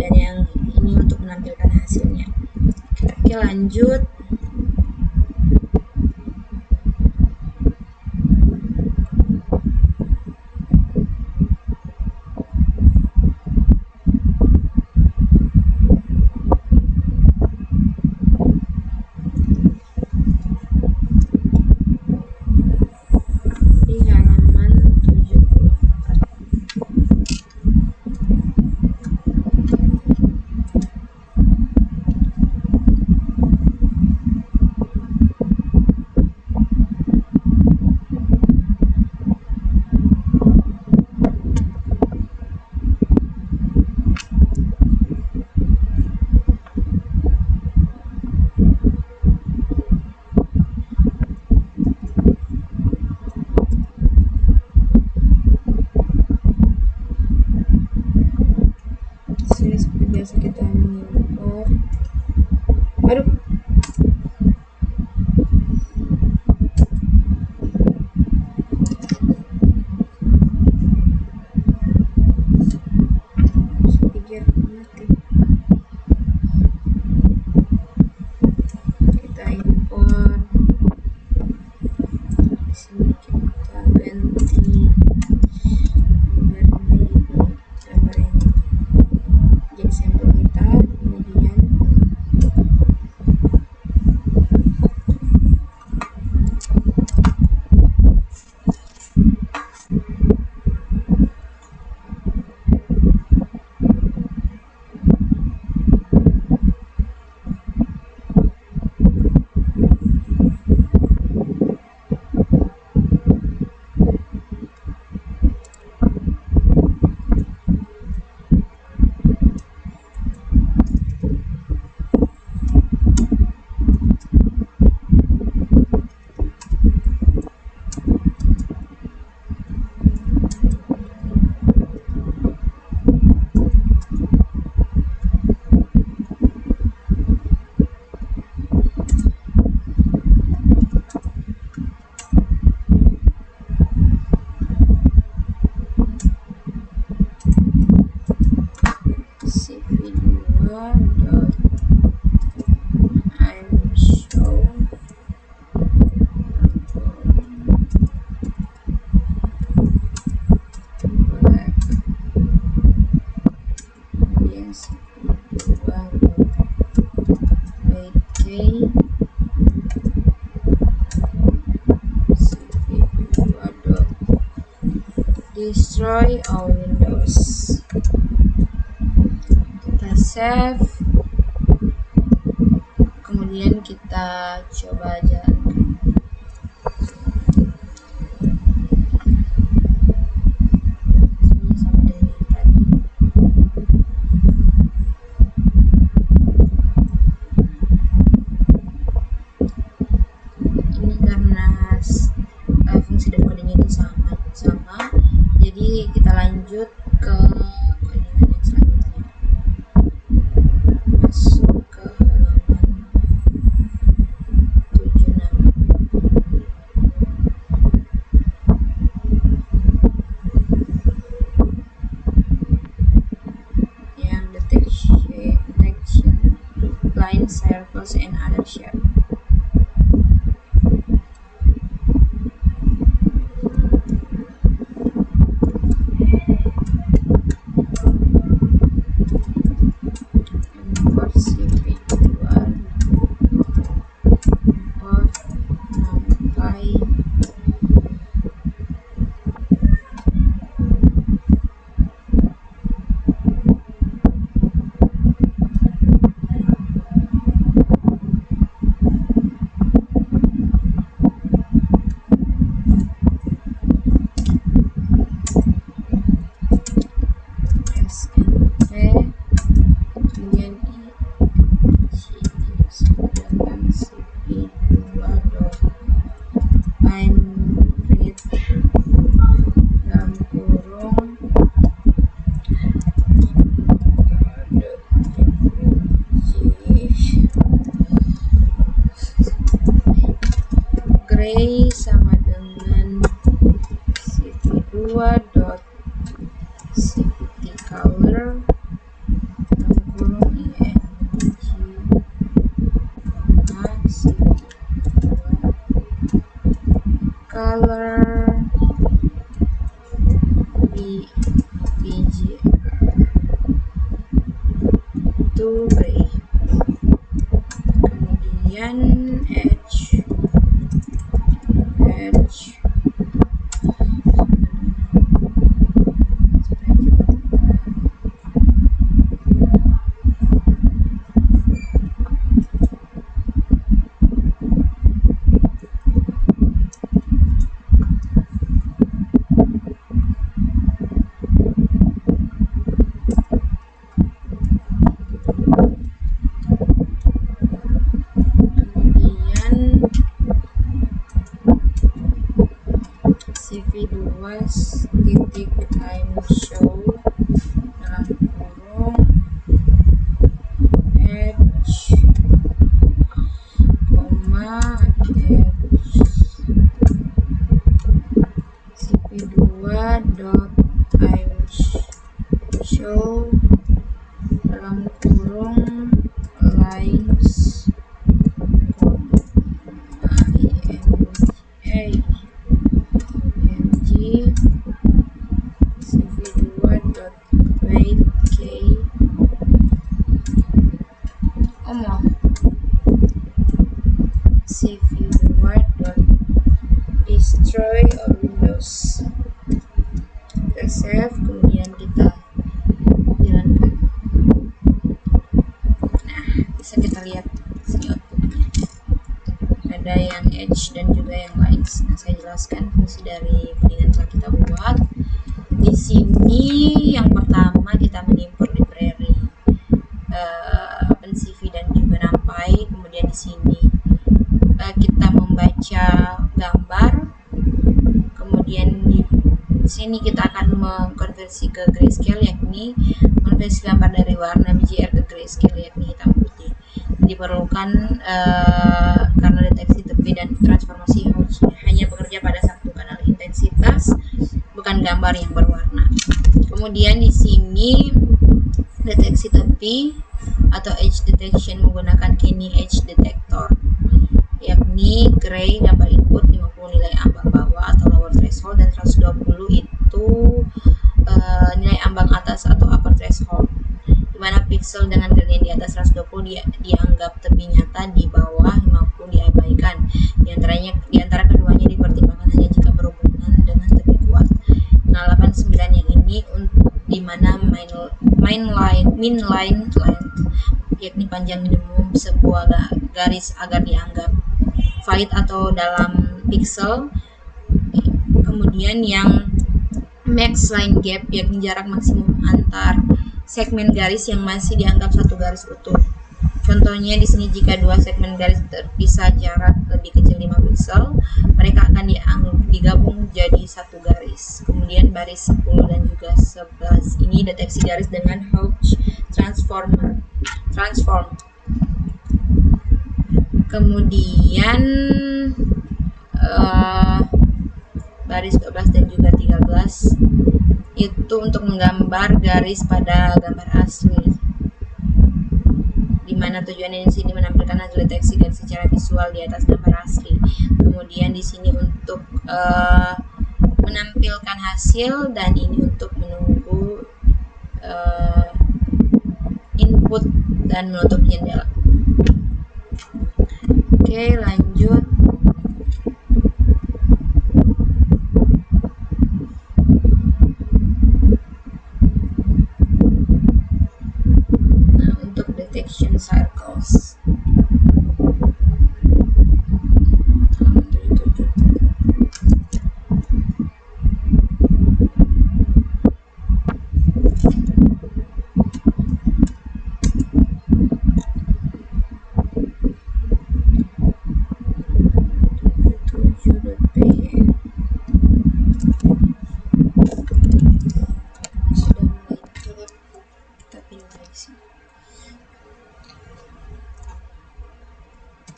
dan yang ini untuk menampilkan hasilnya. Oke, lanjut. Seperti biasa kita mengimpor. Kita impor. Di sini kita ganti gambar ini jadi sampel kita, kemudian destroy all windows. Kita save, kemudian kita coba jalankan. Sama dengan yang tadi. Ini karena fungsi dan kodenya itu sama, jadi kita lanjut ke codingan yang selanjutnya. Masuk ke halaman 76. Yang detection line, circles, and other shape. Gray sama dengan cv2.cvtcolor color bg to gray, kemudian edge titik time show dalam kurung edge cv2.time show dalam kurung lines cv2.destroy all windows. Kita save, kemudian kita jalankan. Nah, bisa kita lihat sini outputnya. Ada yang edge dan juga yang lines. Nah, saya jelaskan fungsi dari codingan telah kita buat. Di sini yang pertama kita mengimport library OpenCV dan juga NumPy. Kemudian di sini kita membaca gambar. Kemudian di sini kita akan mengkonversi ke grayscale, yakni konversi gambar dari warna BGR ke grayscale, yakni hitam putih. Diperlukan karena deteksi tepi dan transformasi hanya bekerja pada satu kanal intensitas, bukan gambar yang berwarna. Kemudian di sini deteksi tepi atau edge detection menggunakan Kenny edge detector, yakni gray dapat input 50 nilai ambang bawah atau lower threshold dan 120 itu nilai ambang atas atau upper threshold, di mana pixel dengan gradient di atas 120 dianggap tepi nyata, di bawah 50 diabaikan. Di antara keduanya dipertimbangkan hanya jika berhubungan dengan tepi kuat. Nah, 89 yang ini di mana min line yakni panjang minimum sebuah garis agar dianggap valid atau dalam pixel. Kemudian yang max line gap yakni jarak maksimum antar segmen garis yang masih dianggap satu garis utuh. Contohnya di sini jika dua segmen garis terpisah jarak lebih kecil 5 pixel, mereka akan digabung jadi satu garis. Kemudian baris 10 dan juga 11 ini deteksi garis dengan Hodge transform. Kemudian baris 12 dan juga 13 itu untuk menggambar garis pada gambar asli, dimana tujuannya di sini menampilkan hasil deteksi garis secara visual di atas gambar asli. Kemudian di sini untuk menampilkan hasil, dan ini untuk menunggu input dan menutup jendela. Oke, lanjut. Nah, untuk detection circles.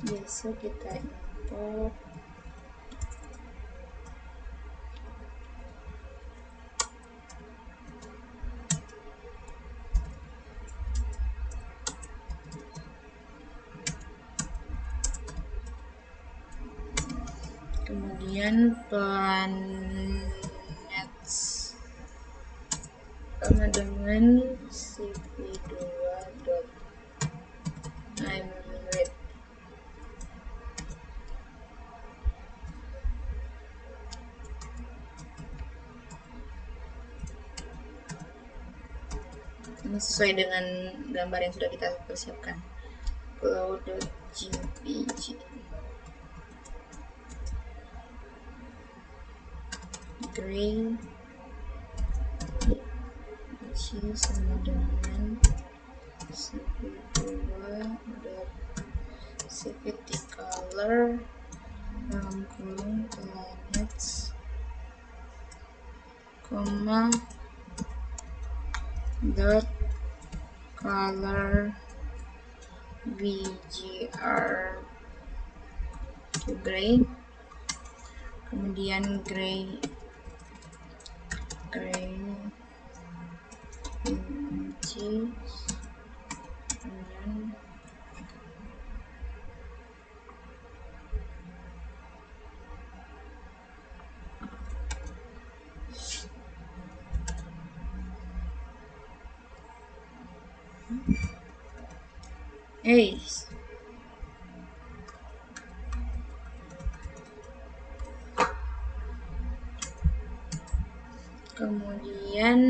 Biasa kita import kemudian planets sama dengan cv2.imread. Ini sesuai dengan gambar yang sudah kita persiapkan. Flow.jpg gray sama dengan cv2.cvt color dalam kurung planets, dot color VGR to gray, kemudian gray image, kemudian kemudian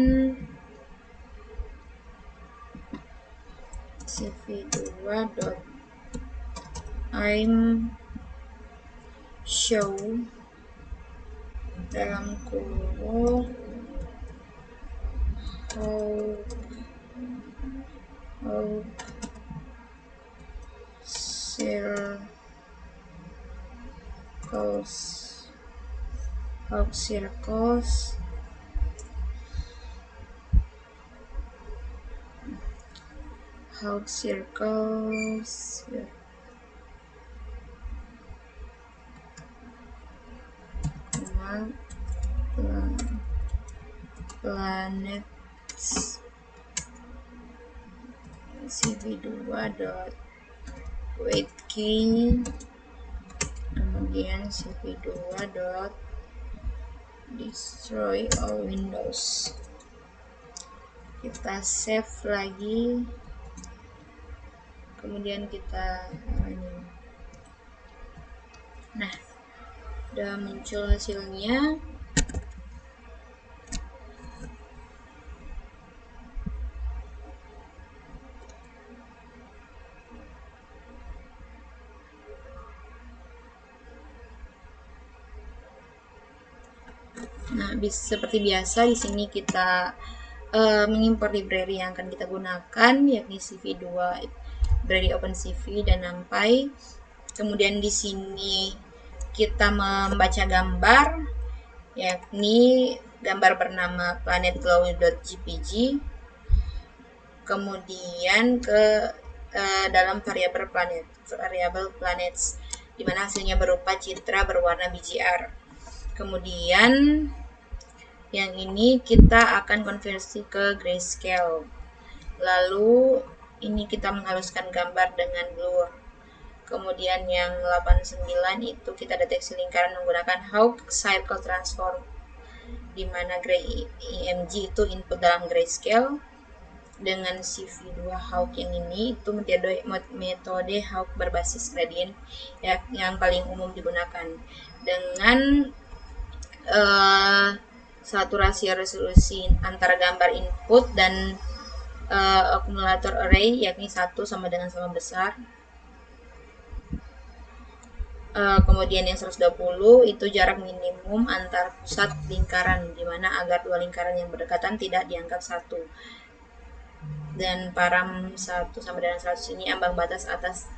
cv2.im show dalam kurung Hawk circles planets cv2.weightkey, kemudian cv2.destroy all windows. Kita save lagi, kemudian kita nah, udah muncul hasilnya. seperti biasa di sini kita mengimpor library yang akan kita gunakan, yakni CV2, library OpenCV dan NumPy. Kemudian di sini kita membaca gambar, yakni gambar bernama planetglow.jpg. Kemudian ke dalam variabel planets, di mana hasilnya berupa citra berwarna BGR. Kemudian yang ini kita akan konversi ke grayscale. Lalu ini kita menghaluskan gambar dengan blur. Kemudian yang 89 itu kita deteksi lingkaran menggunakan Hawk Cycle Transform, di mana gray EMG itu input dalam grayscale. Dengan CV2 Hawk yang ini itu metode Hawk berbasis gradient yang paling umum digunakan, dengan saturasi resolusi antara gambar input dan akumulator array, yakni 1 sama dengan sama besar. Kemudian yang 120 itu jarak minimum antar pusat lingkaran, dimana agar dua lingkaran yang berdekatan tidak dianggap satu. Dan param 1 sama dengan 100 ini ambang batas atas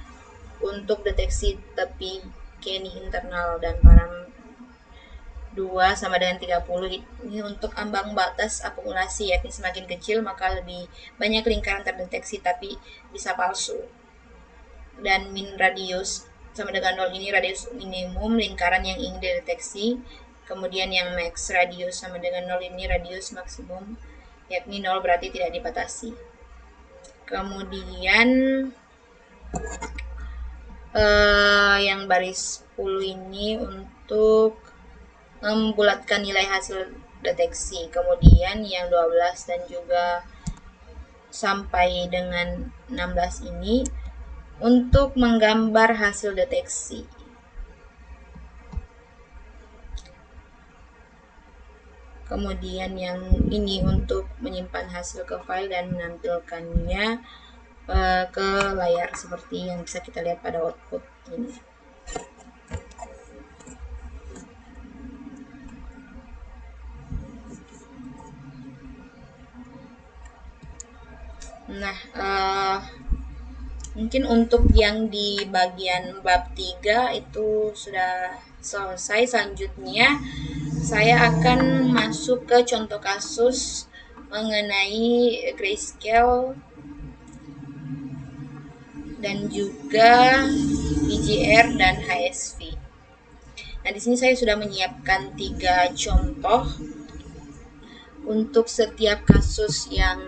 untuk deteksi tepi Kenny internal, dan param 2 sama dengan 30 ini untuk ambang batas akumulasi, yakni semakin kecil maka lebih banyak lingkaran terdeteksi tapi bisa palsu. Dan min radius sama dengan 0 ini radius minimum lingkaran yang ingin dideteksi. Kemudian yang max radius sama dengan 0 ini radius maksimum, yakni 0 berarti tidak dibatasi. Kemudian yang baris 10 ini untuk membulatkan nilai hasil deteksi. Kemudian yang 12 dan juga sampai dengan 16 ini untuk menggambar hasil deteksi. Kemudian yang ini untuk menyimpan hasil ke file dan menampilkannya ke layar seperti yang bisa kita lihat pada output ini. Nah, mungkin untuk yang di bagian bab 3 itu sudah selesai. Selanjutnya saya akan masuk ke contoh kasus mengenai grayscale dan juga BGR dan HSV. Nah, di sini saya sudah menyiapkan 3 contoh untuk setiap kasus yang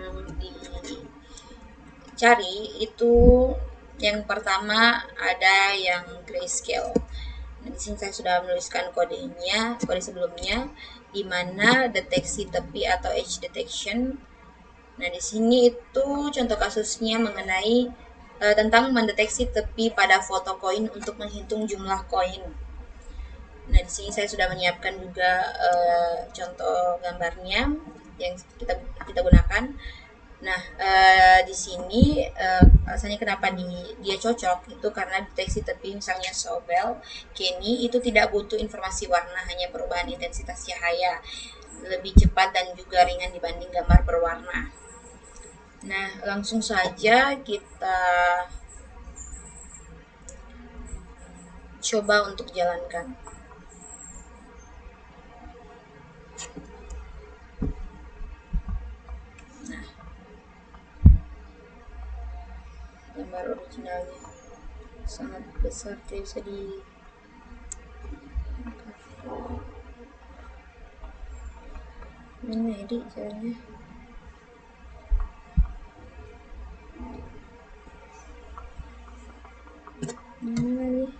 dicari. Itu yang pertama ada yang grayscale. Nah, di sini saya sudah menuliskan kodenya, kode sebelumnya, di mana deteksi tepi atau edge detection. Nah, di sini itu contoh kasusnya mengenai tentang mendeteksi tepi pada foto koin untuk menghitung jumlah koin. Nah, di sini saya sudah menyiapkan juga contoh gambarnya yang kita gunakan. Nah, di sini alasannya kenapa dia cocok itu karena deteksi tepi misalnya Sobel, Kenny itu tidak butuh informasi warna, hanya perubahan intensitas cahaya, lebih cepat dan juga ringan dibanding gambar berwarna. Nah, langsung saja kita coba untuk jalankan. Nah, gambar originalnya sangat besar, tidak bisa di mana edit caranya. Mana nih?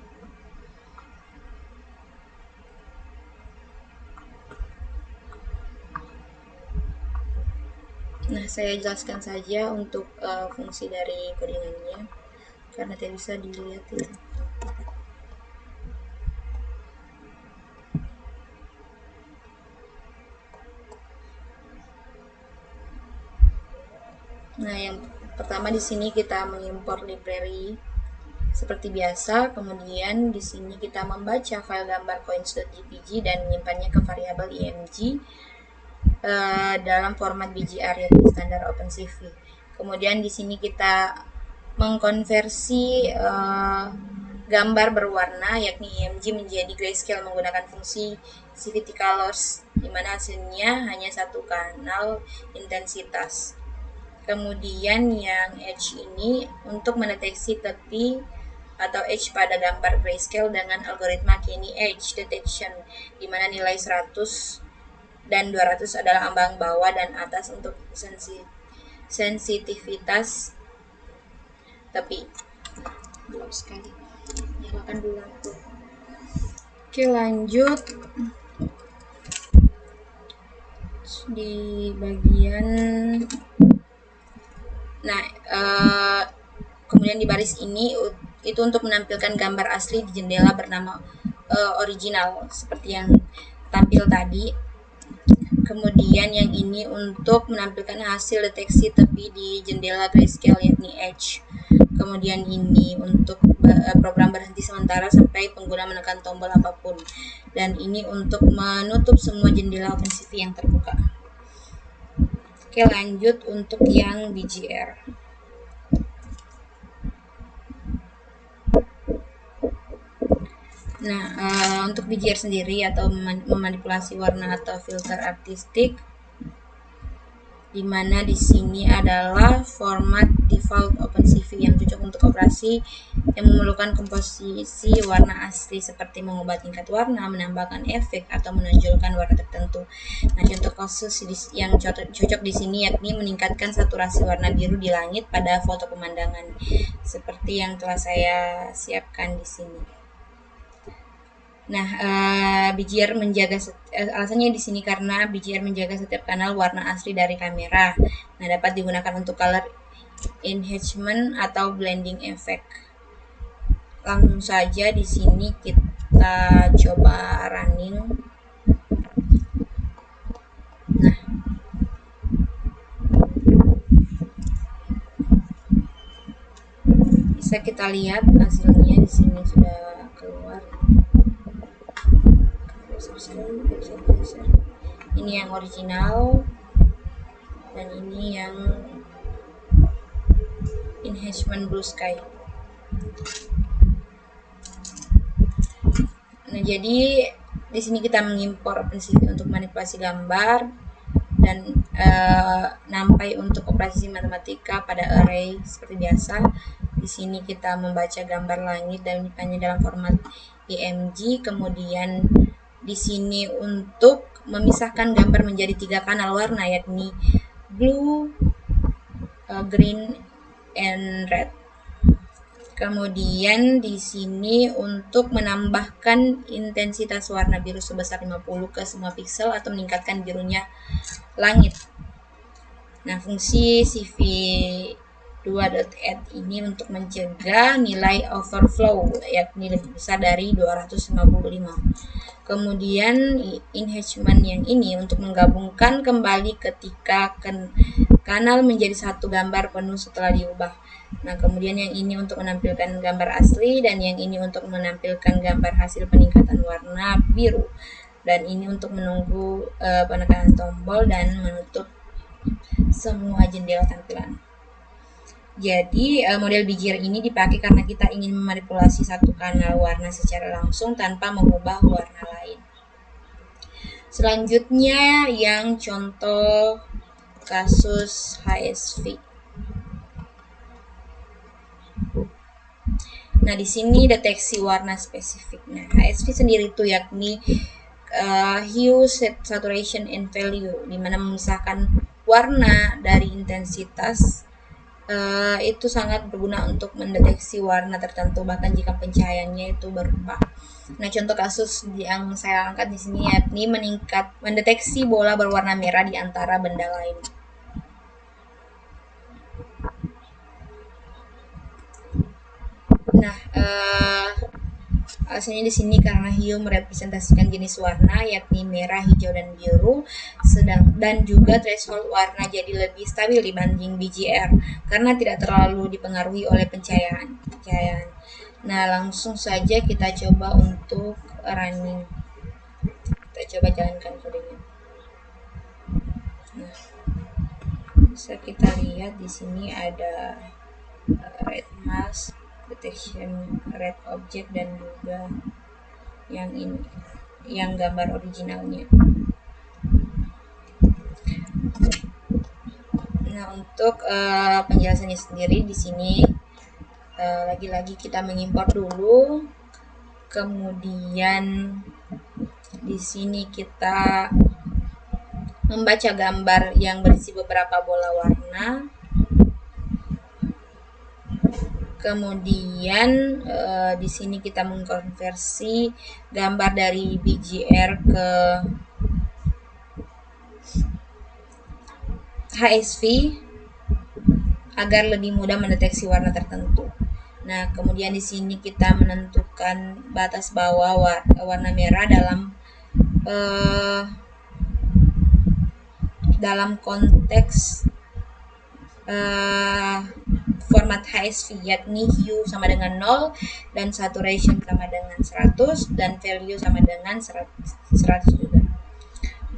Nah, saya jelaskan saja untuk fungsi dari codingannya karena tidak bisa dilihat itu. Nah, yang pertama di sini kita mengimpor library seperti biasa. Kemudian di sini kita membaca file gambar coins.jpg dan menyimpannya ke variabel img dalam format BGR yakni standar OpenCV. Kemudian di sini kita mengkonversi gambar berwarna yakni img menjadi grayscale menggunakan fungsi CVT colors, di mana hasilnya hanya satu kanal intensitas. Kemudian yang edge ini untuk mendeteksi tepi atau edge pada gambar grayscale dengan algoritma Kenny Edge Detection, di mana nilai 100 dan 200 adalah ambang bawah dan atas untuk sensitivitas tepi. Gelap sekali. Nyalakan dulu lampu. Oke, lanjut di bagian kemudian di baris ini itu untuk menampilkan gambar asli di jendela bernama original seperti yang tampil tadi. Kemudian yang ini untuk menampilkan hasil deteksi tepi di jendela grayscale yakni edge. Kemudian ini untuk program berhenti sementara sampai pengguna menekan tombol apapun. Dan ini untuk menutup semua jendela OpenCV yang terbuka. Oke, lanjut untuk yang BGR. Nah, untuk BGR sendiri atau memanipulasi warna atau filter artistik, di mana di sini adalah format default OpenCV yang cocok untuk operasi yang memerlukan komposisi warna asli seperti mengubah tingkat warna, menambahkan efek atau menonjolkan warna tertentu. Nah, contoh kasus yang cocok di sini yakni meningkatkan saturasi warna biru di langit pada foto pemandangan seperti yang telah saya siapkan di sini. Nah, BGR menjaga alasannya di sini karena BGR menjaga setiap kanal warna asli dari kamera. Nah, dapat digunakan untuk color enhancement atau blending effect. Langsung saja di sini kita coba running. Nah, bisa kita lihat hasilnya di sini sudah keluar. Ini yang original dan ini yang enhancement blue sky. Nah, jadi di sini kita mengimpor OpenCV untuk manipulasi gambar dan NumPy untuk operasi matematika pada array seperti biasa. Di sini kita membaca gambar langit dan menyimpannya dalam format img. Kemudian di sini untuk memisahkan gambar menjadi 3 kanal warna yakni blue, green, and red. Kemudian di sini untuk menambahkan intensitas warna biru sebesar 50 ke semua piksel atau meningkatkan birunya langit. Nah, fungsi CV2.add ini untuk mencegah nilai overflow yakni lebih besar dari 255. Kemudian enhancement yang ini untuk menggabungkan kembali ketika kanal menjadi satu gambar penuh setelah diubah. Nah, kemudian yang ini untuk menampilkan gambar asli dan yang ini untuk menampilkan gambar hasil peningkatan warna biru. Dan ini untuk menunggu penekanan tombol dan menutup semua jendela tampilan. Jadi model BGR ini dipakai karena kita ingin memanipulasi satu kanal warna secara langsung tanpa mengubah warna lain. Selanjutnya yang contoh kasus HSV. Nah, di sini deteksi warna spesifik. Nah, HSV sendiri itu yakni hue, saturation, and value, di mana memisahkan warna dari intensitas. Itu sangat berguna untuk mendeteksi warna tertentu bahkan jika pencahayaannya itu berubah. Nah, contoh kasus yang saya angkat di sini yakni mendeteksi bola berwarna merah di antara benda lain. Nah, alasannya di sini karena hue merepresentasikan jenis warna yakni merah, hijau, dan biru, dan juga threshold warna jadi lebih stabil dibanding BGR karena tidak terlalu dipengaruhi oleh pencahayaan. Nah, langsung saja kita coba untuk running. Kita coba jalankan kodenya. Nah, bisa kita lihat di sini ada red mask, detection red object, dan juga yang ini, yang gambar originalnya. Nah, untuk penjelasannya sendiri di sini lagi-lagi kita mengimpor dulu, kemudian di sini kita membaca gambar yang berisi beberapa bola warna. Kemudian di sini kita mengkonversi gambar dari BGR ke HSV agar lebih mudah mendeteksi warna tertentu. Nah, kemudian di sini kita menentukan batas bawah warna merah dalam konteks format HSV, yakni hue sama dengan 0 dan saturation sama dengan 100 dan value sama dengan 100 juga.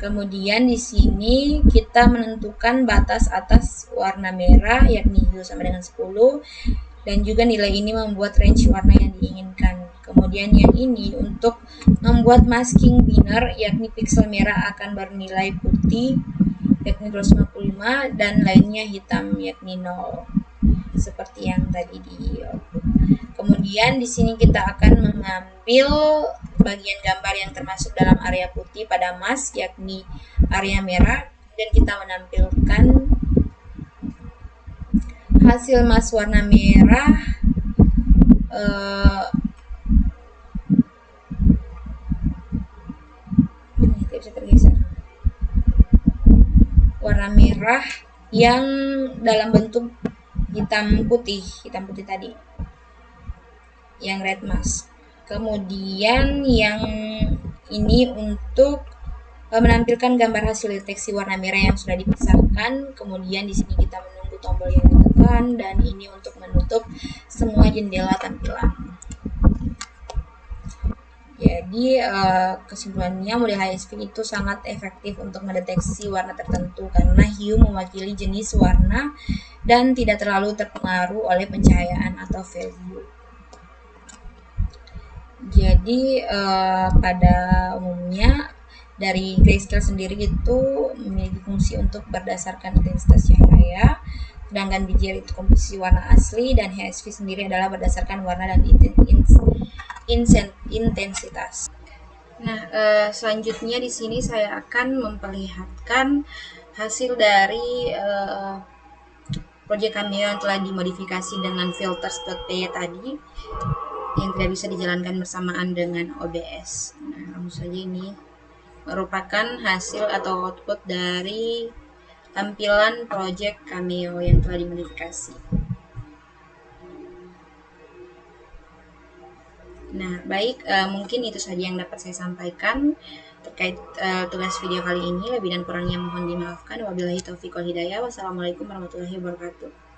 Kemudian di sini kita menentukan batas atas warna merah, yakni hue sama dengan 10, dan juga nilai ini membuat range warna yang diinginkan. Kemudian yang ini untuk membuat masking binner, yakni pixel merah akan bernilai putih, yakni 255, dan lainnya hitam, yakni 0. Seperti yang tadi di output. Kemudian di sini kita akan mengambil bagian gambar yang termasuk dalam area putih pada mask, yakni area merah, dan kita menampilkan hasil mask warna merah bisa tergeser, warna merah yang dalam bentuk hitam putih tadi, yang red mask. Kemudian yang ini untuk menampilkan gambar hasil deteksi warna merah yang sudah dipisahkan. Kemudian di sini kita menunggu tombol yang ditekan, dan ini untuk menutup semua jendela tampilan. Jadi kesimpulannya model HSV itu sangat efektif untuk mendeteksi warna tertentu karena hue mewakili jenis warna dan tidak terlalu terpengaruh oleh pencahayaan atau value. Jadi pada umumnya dari grayscale sendiri itu memiliki fungsi untuk berdasarkan intensitas cahaya, sedangkan BGR itu komposisi warna asli, dan HSV sendiri adalah berdasarkan warna dan intensitas. Nah, selanjutnya di sini saya akan memperlihatkan hasil dari project Cameo yang telah dimodifikasi dengan filters.py tadi, yang tidak bisa dijalankan bersamaan dengan OBS. Nah, langsung saja ini merupakan hasil atau output dari tampilan project Cameo yang telah dimodifikasi. Nah, baik, mungkin itu saja yang dapat saya sampaikan terkait tugas video kali ini. Lebih dan kurangnya mohon dimaafkan. Wabillahi taufiq wal hidayah. Wassalamualaikum warahmatullahi wabarakatuh.